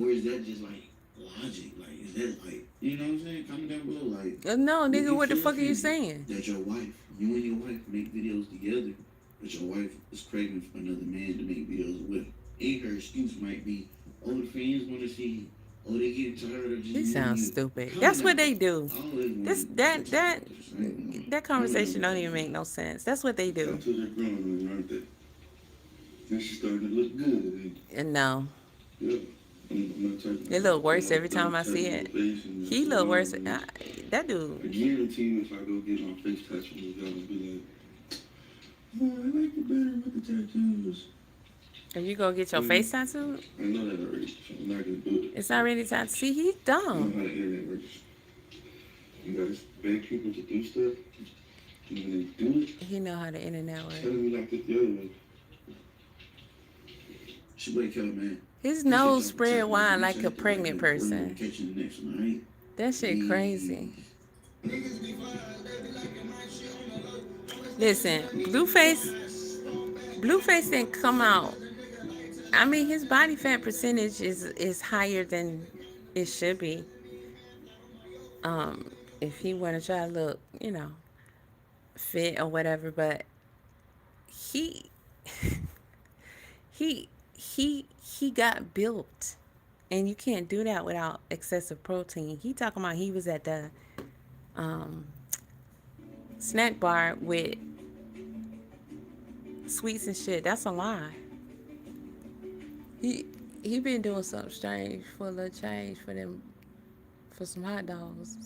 or is that just like logic? Like, is that like, you know what I'm saying? Comment down below. Like, No, would nigga, you what the feel fuck are you offended saying? that you and your wife make videos together, but your wife is craving for another man to make videos with? And her excuse might be, oh, the fans want to see, oh, they get tired of just He me and sounds you. stupid. Comment That's what down they below. do. I always This wanted that to talk that about this. I ain't gonna lie. that Comment down conversation don't below, even make man. no sense. That's what they do. Tattoos are growing, aren't they? Then she's starting to look good. And no, Yeah. I'm not talking it about look worse every I'm time I see touching it. your face and He mess look worse. around. That I dude. guarantee you, if I go get my face tattooed, you gotta be like, oh, I like it better with the tattoos. Are you gonna get your face tattooed? I know that already, so I'm not gonna do it. It's already tattooed. See, he's You know dumb. how the internet works. You gotta beg people to do stuff, and when they do it, He know how the internet works. tell me like this the other way. She wake up, man. His Appreciate nose y'all for spread tapping in. wide Reach like a out to back pregnant in the 40 person. minute. Catch you in the next one, alright? That shit crazy. Peace. Listen, Blueface didn't come out. I mean, his body fat percentage is higher than it should be. If he want to try to look, fit or whatever, but he he got built, and you can't do that without excessive protein. He talking about he was at the um, snack bar with sweets and shit. That's a lie. He he been doing something strange for a little change for them, for some hot dogs,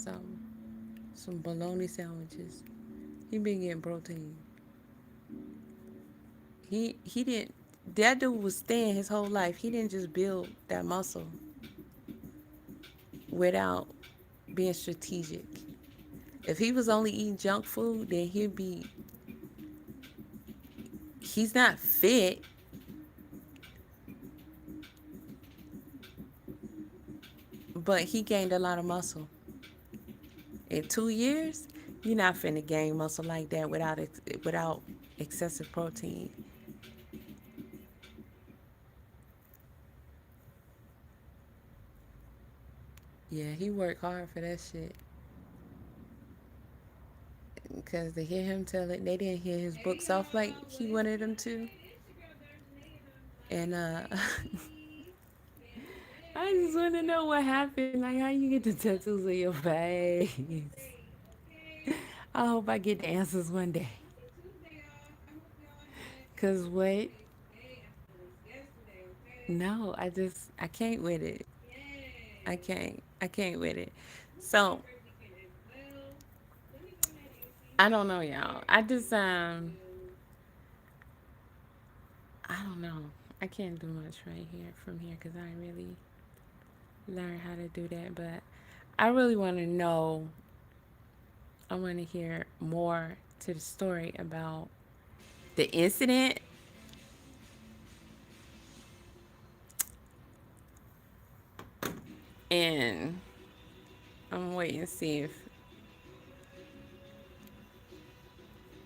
some bologna sandwiches. He been getting protein. He didn't. That dude was thin his whole life. He didn't just build that muscle without being strategic. If he was only eating junk food, then he'd be. He's not fit, but he gained a lot of muscle. In 2 years, you're not finna gain muscle like that without excessive protein. Yeah, he worked hard for that shit. Because to hear him tell it, they didn't hear his books off like he wanted them to. And I just want to know what happened. Like, how you get the tattoos on your face? I hope I get the answers one day. Cause what? No, I can't with it. I can't with it. So I don't know, y'all. I don't know. I can't do much right here from here because I really learned how to do that. But I really want to know. I want to hear more to the story about the incident, and I'm waiting to see if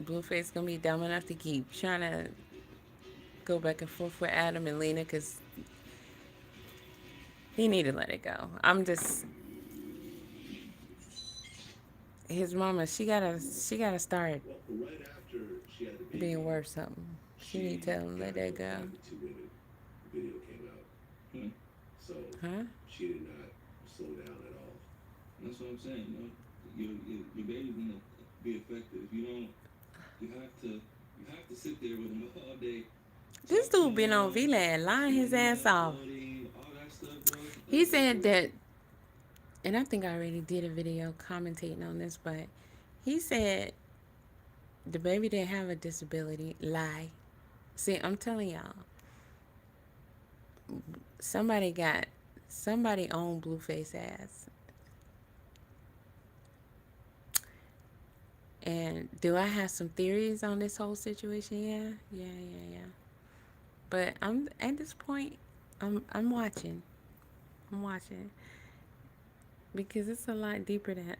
Blueface gonna be dumb enough to keep trying to go back and forth with Adam and Lena because he need to let it go. I'm just his mama. She gotta start Well, right after she had the being baby, worth something. She need to she tell him let got that into a go. fight with two women. The video came out. So Huh? she did not slow down at all. That's what I'm saying. Your baby's gonna be affected if you don't. You have to sit there with him all day, This talk to dude been on him, VLAN lying his standing ass up, off. floating, all that stuff, bro. He said that, and I think I already did a video commentating on this, but he said the baby didn't have a disability. Lie. See, I'm telling y'all, somebody got somebody owned Blueface ass. And do I have some theories on this whole situation? Yeah. But I'm at this point, I'm watching. I'm watching because it's a lot deeper than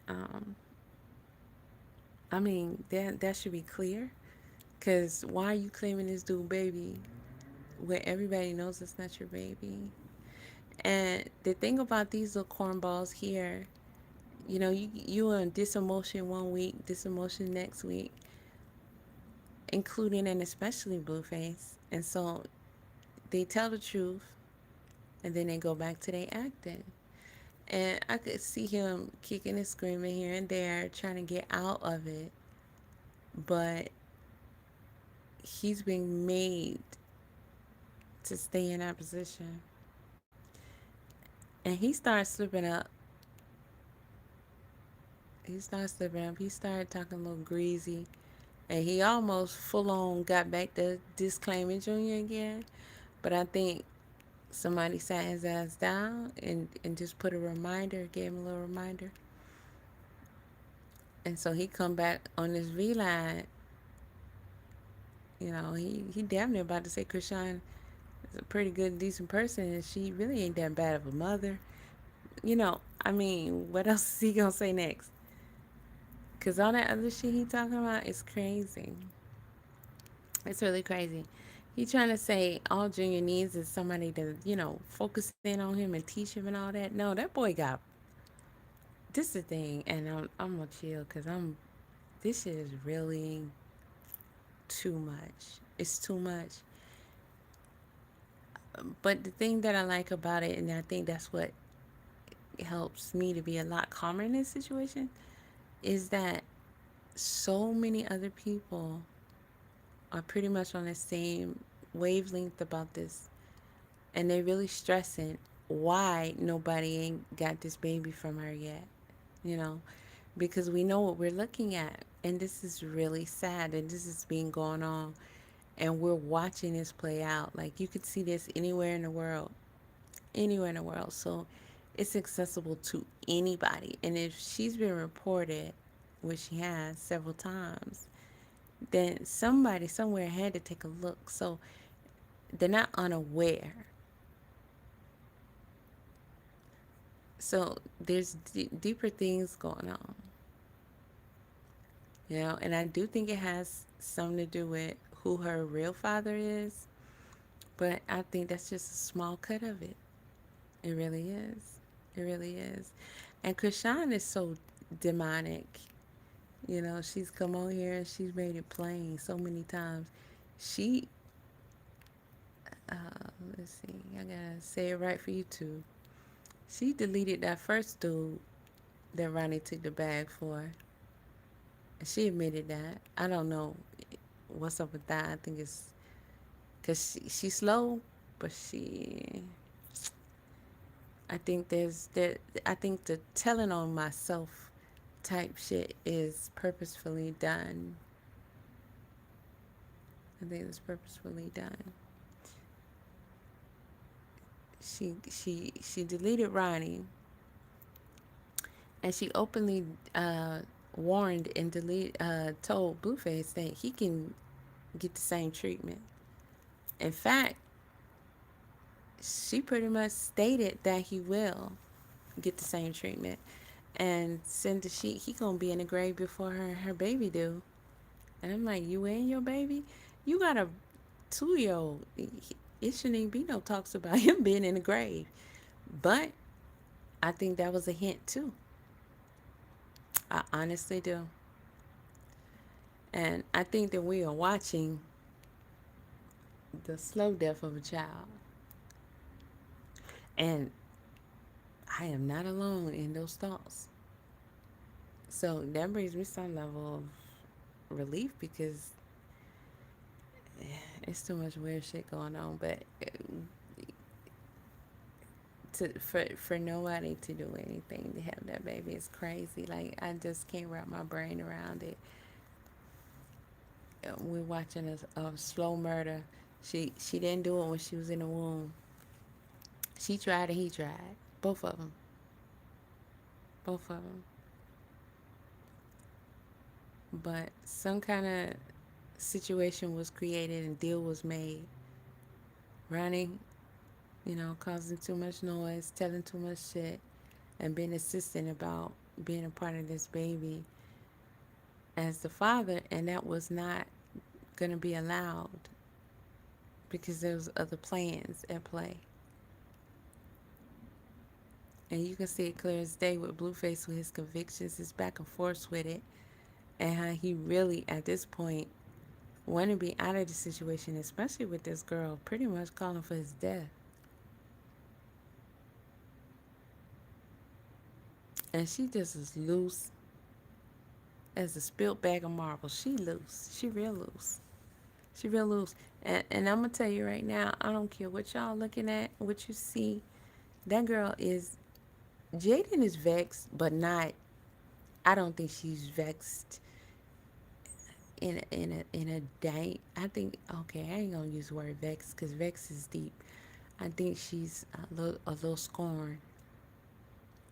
I mean that should be clear. Cause why are you claiming this dude baby where everybody knows it's not your baby? And the thing about these little cornballs here, you on disemotion one week, disemotion next week, including and especially Blueface. And so they tell the truth and then they go back to their acting. And I could see him kicking and screaming here and there, trying to get out of it. But he's being made to stay in that position. And he started slipping up. He started talking a little greasy. And he almost full on got back to disclaiming Junior again. But I think somebody sat his ass down and just put a reminder, gave him a little reminder. And so he come back on this V line. He damn near about to say, Krishan, a pretty good, decent person, and she really ain't that bad of a mother. I mean, what else is he gonna say next? Cause all that other shit he talking about is crazy. It's really crazy. He trying to say all Junior needs is somebody to, focus in on him and teach him and all that. No, that boy got this the thing, and I'm gonna chill because this shit is really too much. It's too much. But the thing that I like about it, and I think that's what helps me to be a lot calmer in this situation, is that so many other people are pretty much on the same wavelength about this, and they're really stressing why nobody ain't got this baby from her yet, you know, because we know what we're looking at, and this is really sad, and this is being going on, and we're watching this play out. Like you could see this anywhere in the world. So it's accessible to anybody. And if she's been reported, which she has several times, then somebody somewhere had to take a look. So they're not unaware. So there's deeper things going on, and I do think it has something to do with who her real father is, but I think that's just a small cut of it. It really is. It really is. And Krishan is so demonic. She's come on here and she's made it plain so many times. She, let's see, I gotta say it right for you too. She deleted that first dude that Ronnie took the bag for. She admitted that. I don't know what's up with that. I think it's because she's slow, but I think I think the telling on myself type shit is purposefully done. I think it's purposefully done. She deleted Ronnie, and she openly warned and told Blueface that he can get the same treatment. In fact, she pretty much stated that he will get the same treatment, and send the sheet. He gonna be in the grave before her baby do. And I'm like, you and your baby, you got a 2-year old. It shouldn't even be no talks about him being in the grave. But I think that was a hint too. I honestly do. And I think that we are watching the slow death of a child. And I am not alone in those thoughts. So that brings me some level of relief because it's too much weird shit going on. But for nobody to do anything to have that baby is crazy. Like I just can't wrap my brain around it. We're watching a slow murder. She didn't do it when she was in the womb. She tried and he tried. Both of them. Both of them. But some kind of situation was created and deal was made. Ronnie, causing too much noise, telling too much shit, and being insistent about being a part of this baby as the father, and that was not going to be allowed because there was other plans at play. And you can see it clear as day with Blueface with his convictions, his back and forth with it, and how he really, at this point, wanted to be out of the situation, especially with this girl pretty much calling for his death. And she just is loose as a spilt bag of marbles. She loose. She real loose. She real loose. And I'm going to tell you right now, I don't care what y'all looking at, what you see. That girl is, Jaden is vexed, but not, I don't think she's vexed in a dank. I think, okay, I ain't going to use the word vex because vex is deep. I think she's a little scorned.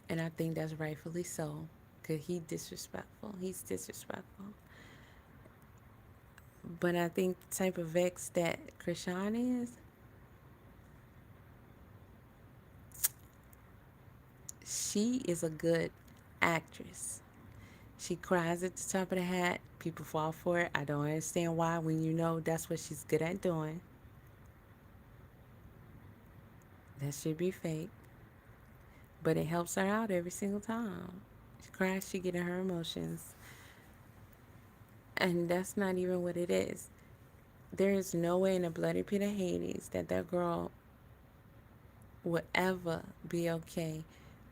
And I think that's rightfully so because he's disrespectful. He's disrespectful. But I think the type of vex that Krishan is, She is a good actress. She cries at the top of the hat. People fall for it. I don't understand why when you know that's what she's good at doing. That should be fake. But it helps her out every single time. She cries, she getting her emotions. And that's not even what it is. There is no way in the bloody pit of Hades that that girl would ever be okay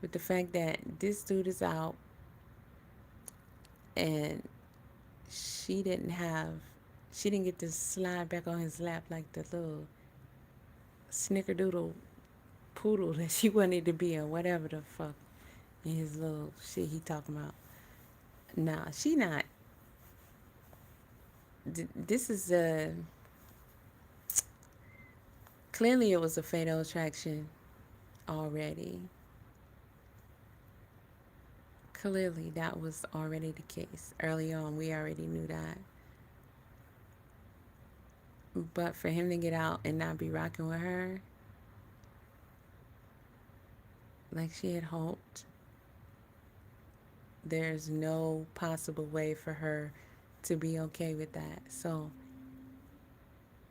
with the fact that this dude is out and she didn't have, she didn't get to slide back on his lap like the little snickerdoodle poodle that she wanted to be, or whatever the fuck in his little shit he talking about. Nah, she not. This is a, clearly it was a fatal attraction already. Clearly that was already the case. Early on, we already knew that. But for him to get out and not be rocking with her like she had hoped, there's no possible way for her to be okay with that. So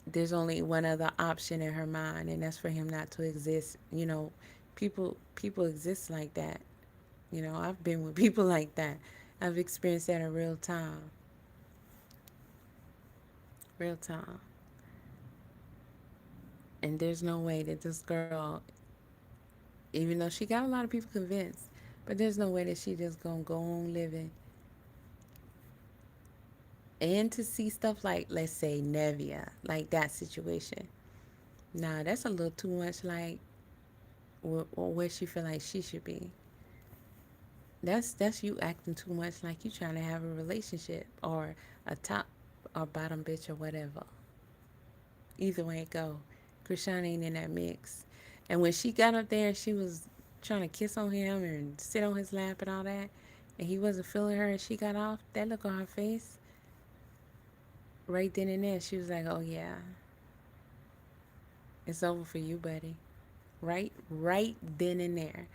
there's only one other option in her mind, and that's for him not to exist. You know, people exist like that. You know, I've been with people like that. I've experienced that in real time. Real time. And there's no way that this girl, even though she got a lot of people convinced, but there's no way that she just gonna go on living. And to see stuff like, let's say, Nevia, like that situation. Nah, that's a little too much like where she feel like she should be. That's you acting too much like you trying to have a relationship or a top or bottom bitch or whatever. Either way it go, Krishan ain't in that mix. And when she got up there and she was trying to kiss on him and sit on his lap and all that, and he wasn't feeling her and she got off, that look on her face, right then and there, she was like, oh yeah, it's over for you, buddy. Right then and there.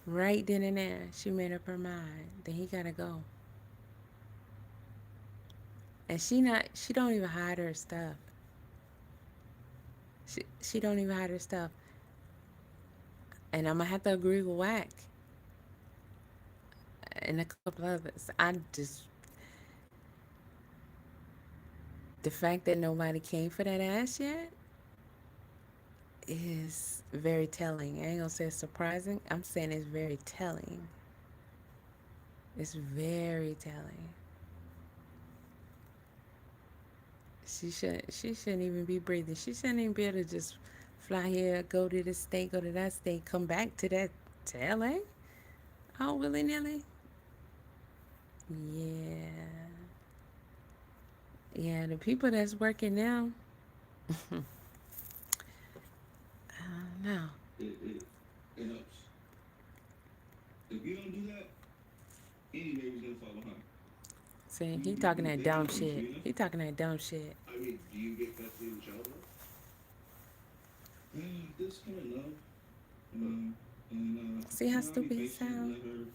Right then and there, she made up her mind that he gotta go. And she don't even hide her stuff. She don't even hide her stuff. And I'm gonna have to agree with Wack and a couple others. The fact that nobody came for that ass yet is very telling. I ain't gonna say it's surprising. I'm saying it's very telling. It's very telling. She shouldn't even be breathing. She shouldn't even be able to just fly here, go to this state, go to that state, come back to that to LA all willy nilly. Yeah. Yeah, the people that's working now, no. It helps. If you don't do that, any baby's gonna fall behind. See, he talking that dumb shit. He talking that dumb shit. I mean, do you get custody of the child? This coming up, and See how I'll be stupid he patient and sound? let her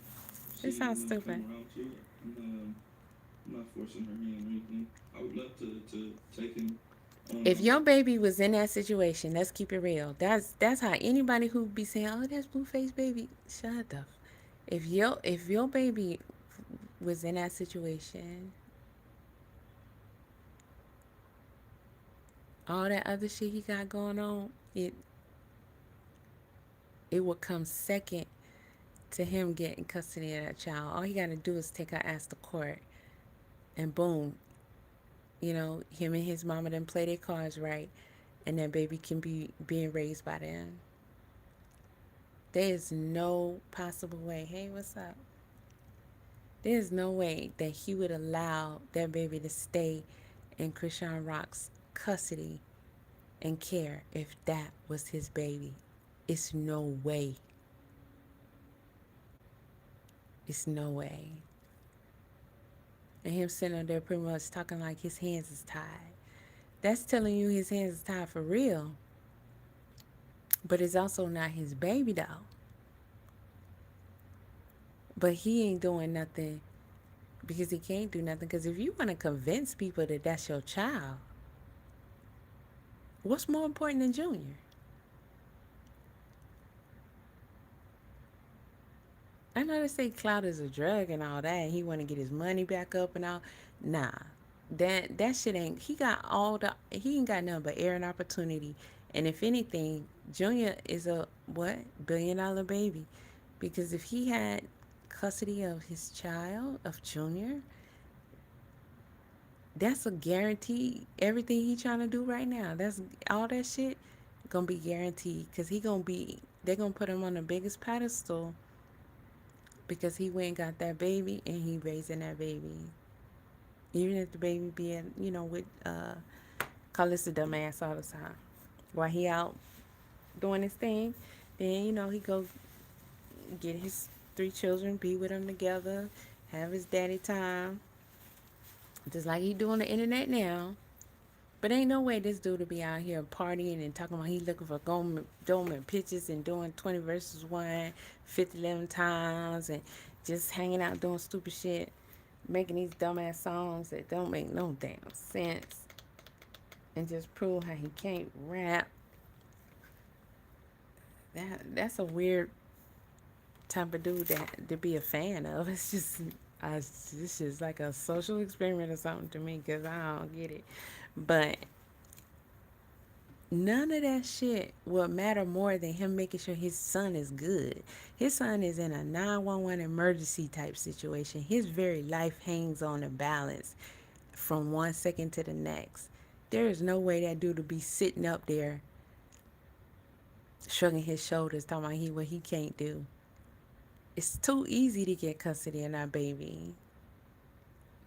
It see sounds when it stupid. come around to it. I'm not forcing her hand or anything. I would love to take him. If your baby was in that situation, let's keep it real. That's how anybody who be saying, "Oh, that's Blueface baby." Shut up. If your baby was in that situation, all that other shit he got going on, it would come second to him getting custody of that child. All he got to do is take her ass to court, and boom, him and his mama didn't play their cards right, and that baby can be being raised by them. There is no possible way. Hey, what's up? There is no way that he would allow that baby to stay in Krishan Rock's custody and care if that was his baby. It's no way. It's no way. And him sitting up there pretty much talking like his hands is tied. That's telling you his hands is tied for real. But it's also not his baby though. But he ain't doing nothing because he can't do nothing. Because if you want to convince people that that's your child, what's more important than Junior? I know they say clout is a drug and all that, and he want to get his money back up and all. Nah, that shit ain't. He ain't got nothing but air and opportunity. And if anything, Junior is a what $1 billion baby, because if he had custody of his child of Junior, that's a guarantee. Everything he trying to do right now, that's all that shit gonna be guaranteed, because he gonna be. They're gonna put him on the biggest pedestal because he went and got that baby and he raising that baby. Even if the baby being, with call this a dumbass all the time. While he out doing his thing, then he go get his 3 children, be with them together, have his daddy time, just like he do on the internet now. But ain't no way this dude to be out here partying and talking about he looking for dormant pictures and doing 20 versus 1, 50, 11 times and just hanging out doing stupid shit, making these dumbass songs that don't make no damn sense and just prove how he can't rap. That's a weird type of dude to be a fan of. It's just, this is like a social experiment or something to me because I don't get it. But none of that shit will matter more than him making sure his son is good. His son is in a 911 emergency type situation. His very life hangs on a balance from 1 second to the next. There is no way that dude will be sitting up there shrugging his shoulders talking about what he can't do. It's too easy to get custody of that baby.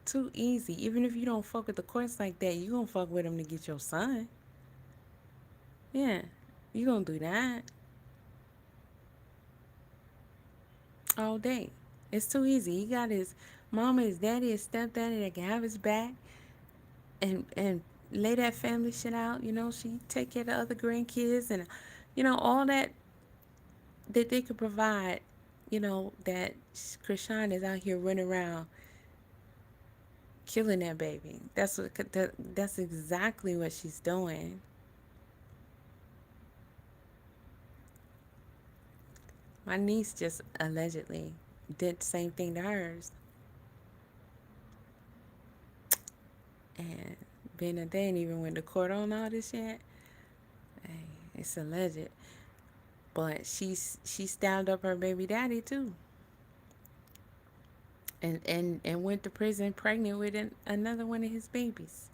Too easy. Even if you don't fuck with the courts like that, you gonna fuck with him to get your son. Yeah, you gonna do that all day. It's too easy. He got his mama, his daddy, his stepdaddy that can have his back and lay that family shit out. She take care of the other grandkids and all that they could provide. That Krishan is out here running around killing that baby. That's exactly what she's doing. My niece just allegedly did the same thing to hers. And being that they ain't even went to court on all this yet, hey, it's alleged. But she stabbed up her baby daddy too. And went to prison pregnant with another one of his babies.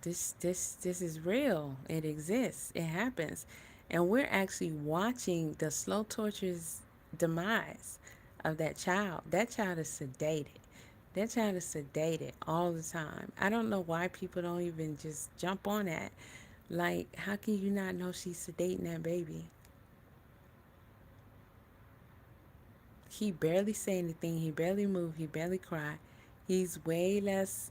This is real. It exists. It happens. And we're actually watching the slow torture's demise of that child. That child is sedated. That child is sedated all the time. I don't know why people don't even just jump on that. Like, how can you not know she's sedating that baby? He barely say anything. He barely move. He barely cry. He's way less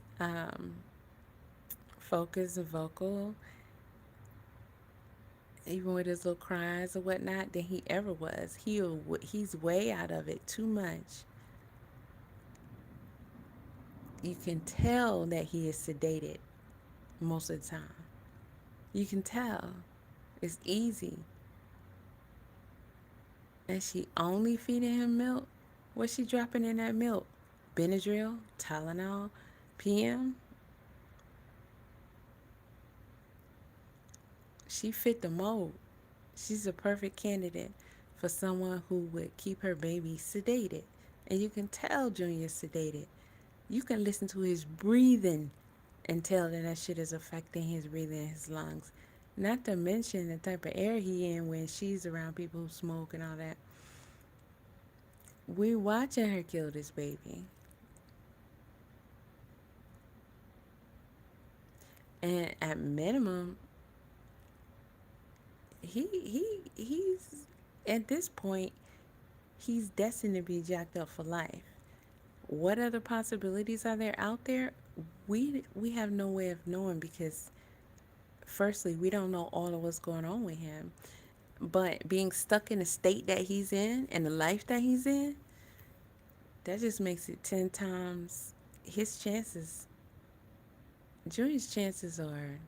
focused and vocal, even with his little cries or whatnot, than he ever was. He's way out of it too much. You can tell that he is sedated most of the time. You can tell. It's easy. And she only feeding him milk? What's she dropping in that milk? Benadryl, Tylenol, PM? She fit the mold. She's a perfect candidate for someone who would keep her baby sedated. And you can tell Junior's sedated. You can listen to his breathing and tell that shit is affecting his breathing and his lungs. Not to mention the type of air he in when she's around people who smoke and all that. We're watching her kill this baby. And at minimum, he's at this point, he's destined to be jacked up for life. What other possibilities are there out there? We have no way of knowing because firstly, we don't know all of what's going on with him. But being stuck in the state that he's in and the life that he's in, that just makes it 10 times his chances. Junior's chances are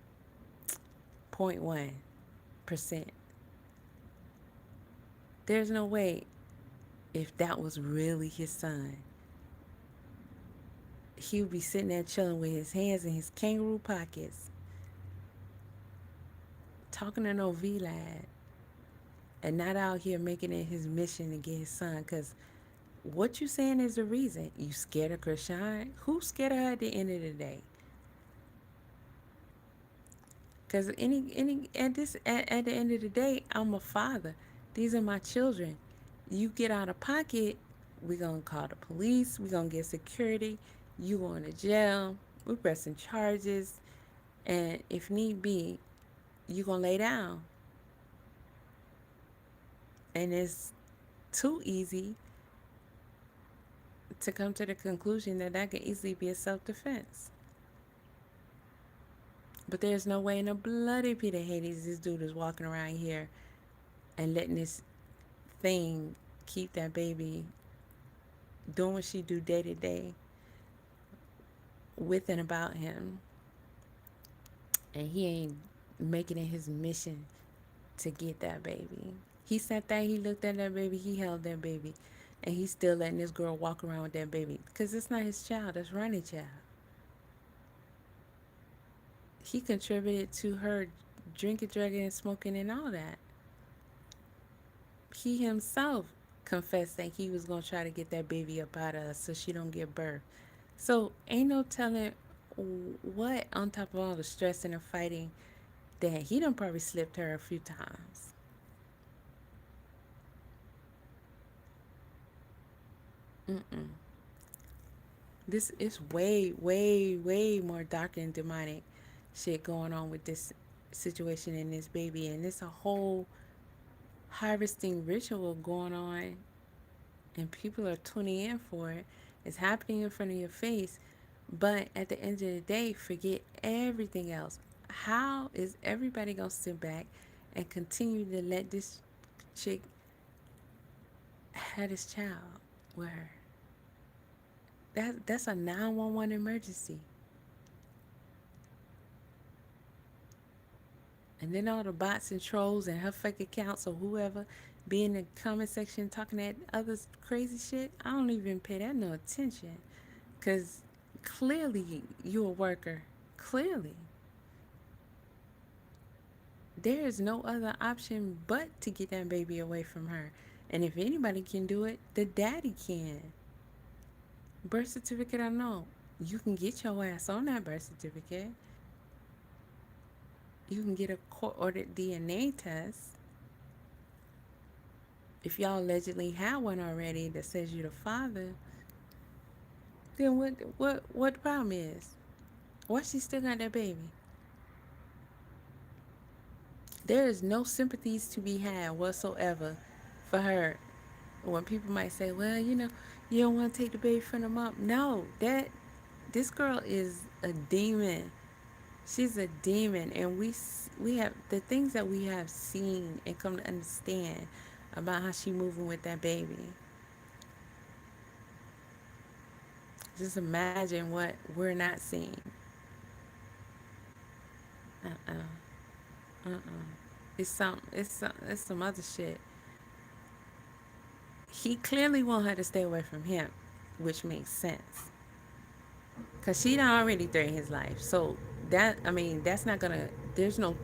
0.1%. There's no way, if that was really his son, he would be sitting there chilling with his hands in his kangaroo pockets, talking to no V lad, and not out here making it his mission to get his son. Because what you saying is the reason. You scared of Krishan? Who's scared of her at the end of the day? Because at the end of the day, I'm a father. These are my children. You get out of pocket, we gonna call the police. We gonna get security. You going to jail. We pressing charges, and if need be, you gonna lay down. And it's too easy to come to the conclusion that that could easily be a self-defense. But there's no way in a bloody Peter Hades this dude is walking around here and letting this thing keep that baby doing what she do day to day with and about him. And he ain't making it his mission to get that baby. He sat there, he looked at that baby, he held that baby, and he's still letting this girl walk around with that baby. Because it's not his child, that's Ronnie's child. He contributed to her drinking, drugging, and smoking and all that. He himself confessed that he was going to try to get that baby up out of us so she don't give birth. So ain't no telling what, on top of all the stress and the fighting, that he done probably slipped her a few times. Mm-mm. This is way, way, way more dark and demonic shit going on with this situation and this baby. And it's a whole harvesting ritual going on, and people are tuning in for it. It's happening in front of your face. But at the end of the day, forget everything else. How is everybody going to sit back and continue to let this chick have this child with her? That's a 911 emergency. And then all the bots and trolls and her fake accounts or whoever be in the comment section talking that other crazy shit. I don't even pay that no attention. Because clearly you're a worker. Clearly. There is no other option but to get that baby away from her. And if anybody can do it, the daddy can. Birth certificate or no, you can get your ass on that birth certificate. You can get a court-ordered DNA test. If y'all allegedly have one already that says you're the father, then what the problem is? Why she still got that baby? There is no sympathies to be had whatsoever for her. When people might say, well, you don't want to take the baby from the mom. No, this girl is a demon. She's a demon, and we have the things that we have seen and come to understand about how she moving with that baby. Just imagine what we're not seeing. Uh-uh. It's some other shit. He clearly want her to stay away from him, which makes sense. Cause she done already threatened his life. So that's not gonna. There's no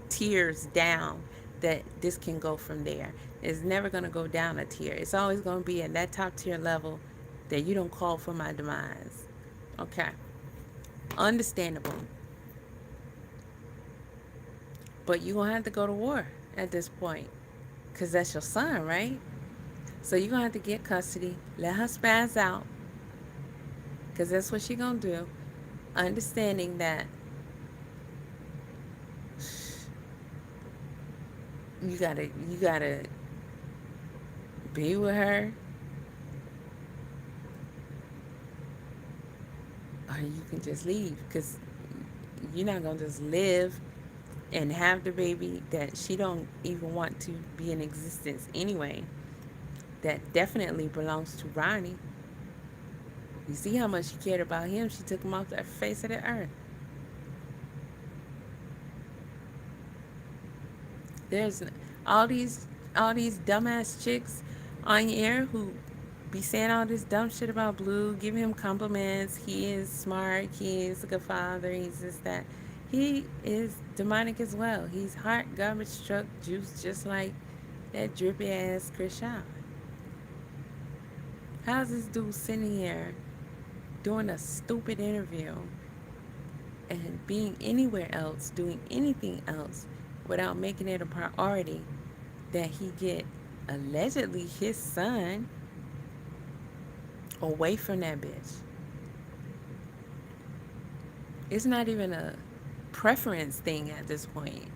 tiers down that this can go from there. It's never gonna go down a tier. It's always gonna be at that top tier level that you don't call for my demise. Okay, understandable. But you gonna have to go to war at this point, cause that's your son, right? So you're gonna have to get custody. Let her spaz out, cause that's what she gonna do. Understanding that you gotta be with her, or you can just leave, because you're not gonna just live and have the baby that she don't even want to be in existence anyway, that definitely belongs to Ronnie. You see how much she cared about him? She took him off the face of the earth. There's all these dumbass chicks on air who be saying all this dumb shit about Blue, giving him compliments. He is smart. He is a good father. He's this that. He is demonic as well. He's hot garbage truck juice, just like that drippy ass Chris Shaw. How's this dude sitting here doing a stupid interview and being anywhere else, doing anything else, without making it a priority that he get allegedly his son away from that bitch? It's not even a preference thing at this point.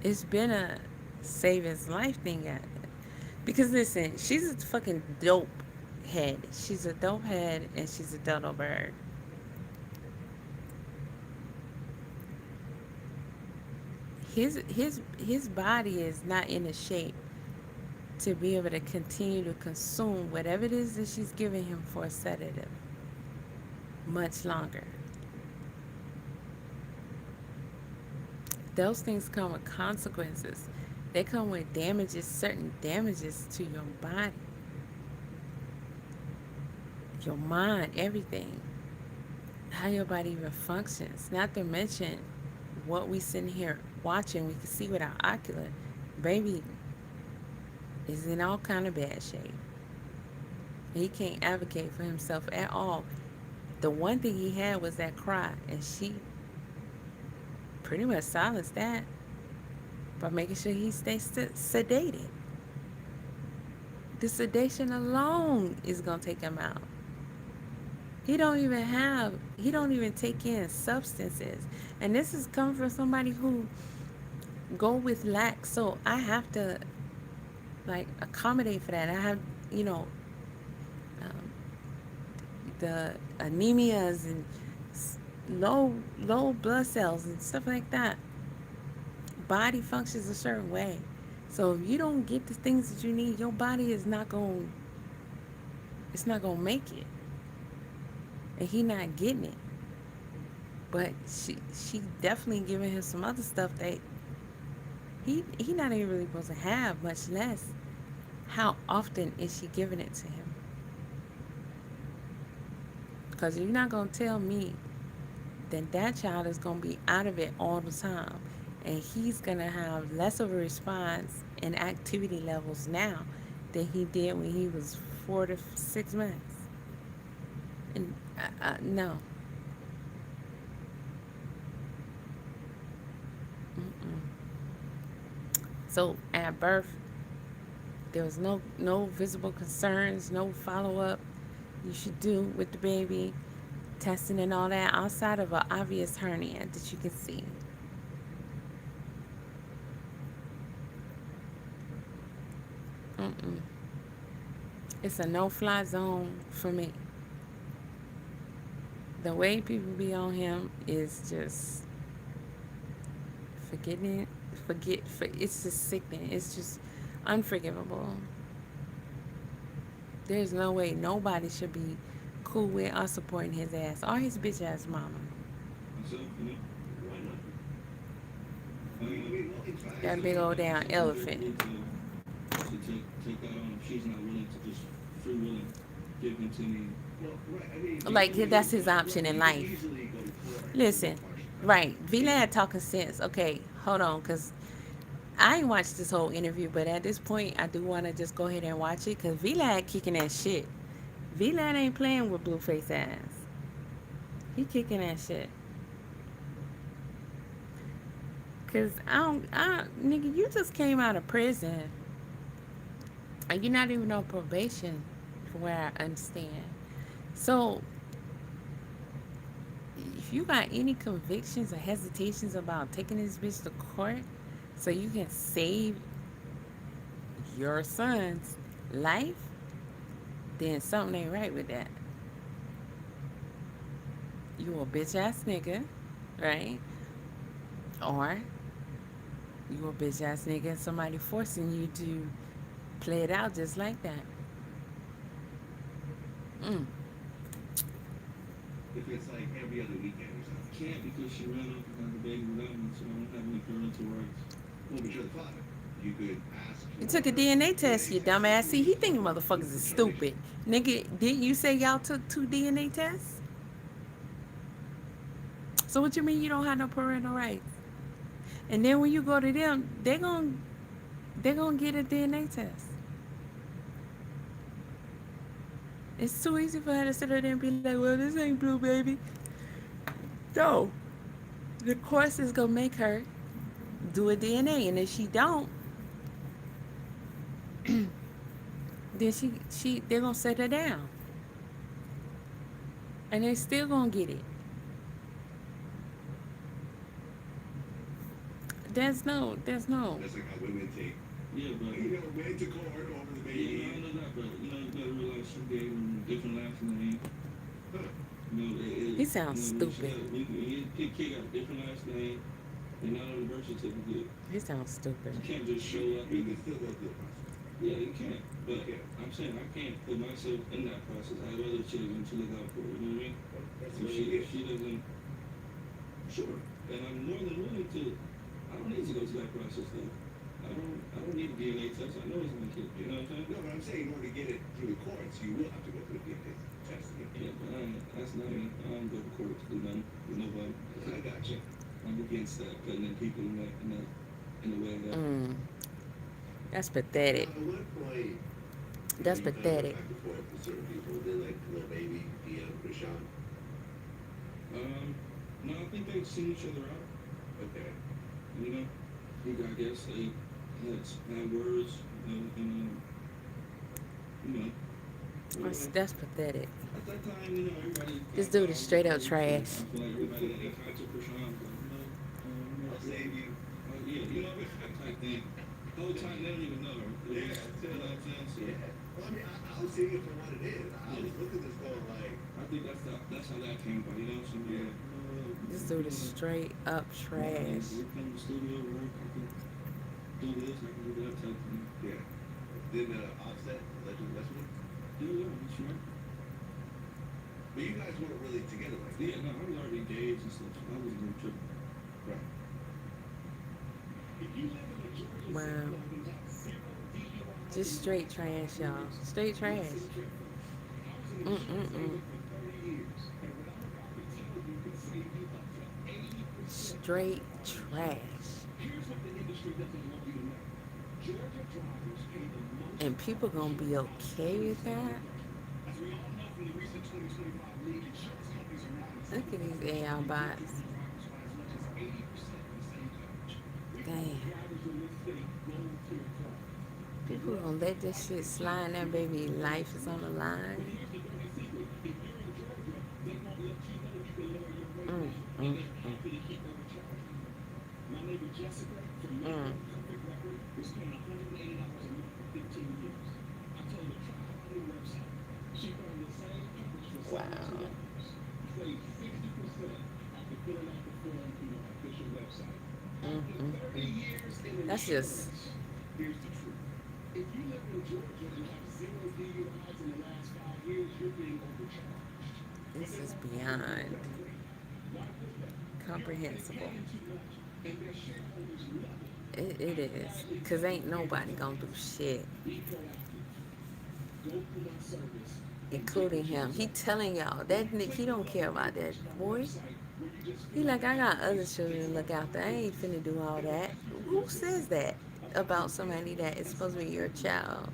It's been a save his life thing at it. Because listen, she's a fucking dope head. She's a dope head and she's a dodo bird. His body is not in a shape to be able to continue to consume whatever it is that she's giving him for a sedative much longer. Those things come with consequences. They come with damages, certain damages to your body, your mind, everything. How your body even functions. Not to mention what we sitting here watching, we can see with our ocular. Baby is in all kind of bad shape. He can't advocate for himself at all. The one thing he had was that cry, and she pretty much silenced that by making sure he stays sedated. The sedation alone is gonna take him out. He don't even take in substances. And this is coming from somebody who go with lack. So I have to like accommodate for that. I have, you know, um, the anemias and low blood cells and stuff like that. Body functions a certain way. So if you don't get the things that you need, your body is not going, it's not going to make it. And he not getting it. But she definitely giving him some other stuff that he not even really supposed to have, much less how often is she giving it to him. Because you're not going to tell me that that child is going to be out of it all the time. And he's going to have less of a response and activity levels now than he did when he was 4 to 6 months. And no. Mm-mm. So at birth, there was no visible concerns, no follow up you should do with the baby, testing and all that outside of an obvious hernia that you can see. Mm-mm. It's a no-fly zone for me. The way people be on him is just forgetting it. It's just sickening. It's just unforgivable. There's no way nobody should be cool with or supporting his ass or his bitch ass mama. Myself, why not? That big old damn elephant. To take that on if she's not willing to just free willing give him to me. Like that's his option in life. Listen, right? V-Lad talking sense. Okay, hold on, cause I ain't watched this whole interview, but at this point, I do want to just go ahead and watch it, cause V-Lad kicking that shit. V-Lad ain't playing with Blueface ass. He kicking that shit. Cause nigga, you just came out of prison, and you're not even on probation, from where I understand. So, if you got any convictions or hesitations about taking this bitch to court so you can save your son's life, then something ain't right with that. You a bitch ass nigga, right? Or you a bitch ass nigga and somebody forcing you to play it out just like that. Mm. If it's like every other weekend or something. Can't because she ran off and had a baby without me, so I don't have any parental rights. Well, but you're the father. You could ask You for took a DNA test, you dumbass. See, he think motherfuckers is stupid. Nigga, didn't you say y'all took 2 DNA tests? So what you mean you don't have no parental rights? And then when you go to them, they gonna get a DNA test. It's too easy for her to sit there and be like, well, this ain't blue, baby. No. The course is gonna make her do a DNA, and if she don't, then they're gonna set her down, and they still gonna get it. There's no. That's like how women take. Yeah, but Went to court over the baby. yeah, I know that, but you gotta realize she gave him a different last name. He sounds stupid. Your kid got a different last name, and not on the birth certificate. He sounds stupid. You can't just show up. You can still go through the process. Yeah, you can't. But I'm saying I can't put myself in that process. I have other children to look out for. You know what I mean? That's So what she is. she doesn't. Sure. And I'm more than willing to. I don't need to go through that process though. I don't need a DNA test. I know it's my kid. You know what I'm saying? No, but I'm saying in order to get it through the courts, you will have to go through the DNA test. Yeah, but that's not me. I don't go to court to do nothing with nobody. I got you. I'm against that, putting in people in the way that. That's pathetic. At what point? That's pathetic. Back and forth with certain people, they like little baby, Rashawn. No, I think they've seen each other out. Okay. You know, I guess they had words, and That's pathetic. At that time, everybody. This dude is straight up trash. I feel like everybody that contacted Rashawn, I'll save you. yeah, that type thing. The whole time they don't even know her. Yeah, You know what I'm saying? So, yeah. Well, I mean, I was seeing it for what it is. I was looking at this going like. I think that's how that came about. So yeah. This dude is straight up trash. We come to the studio, work. I can do this. I can do that type of thing. Yeah. Then Offset let you mess with. Yeah, that's right. But you guys weren't really together like that. Yeah, no, I was already engaged and stuff. I wasn't even tripping. Right. Wow. Just straight trash, y'all. Straight trash. Straight trash. And people gonna be okay with that? Look at these AI bots. Damn. People gonna let this shit slide. That baby life is on the line. Wow. That's just. This is beyond comprehensible. It is. Because ain't nobody gonna do shit. Including him. He telling y'all that he don't care about that boy. He like, I got other children to look after. I ain't finna do all that. Who says that about somebody that is supposed to be your child?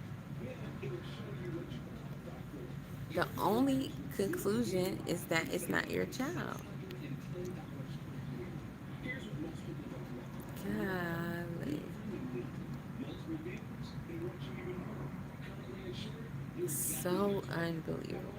The only conclusion is that it's not your child. Golly. So unbelievable.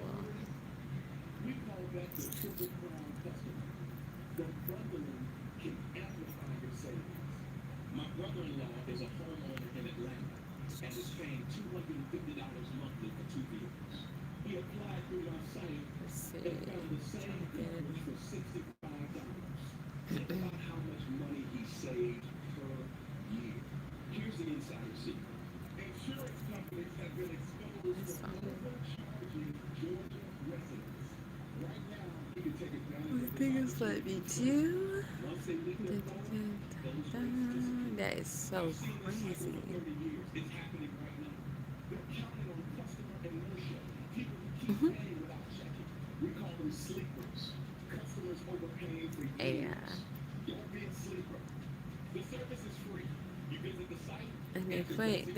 My brother-in-law is a homeowner in Atlanta and is paying $250 monthly for 2 vehicles. He applied through our site and found the same coverage for $65. Think about how much money he Biggest let me do. That is so crazy. Yeah. And they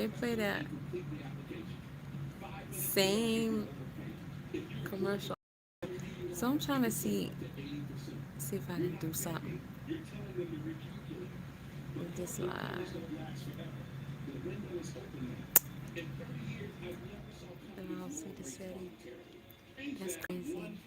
play that same commercial. So I'm trying to see if I can do something with this live. And I'll see the setting. That's crazy.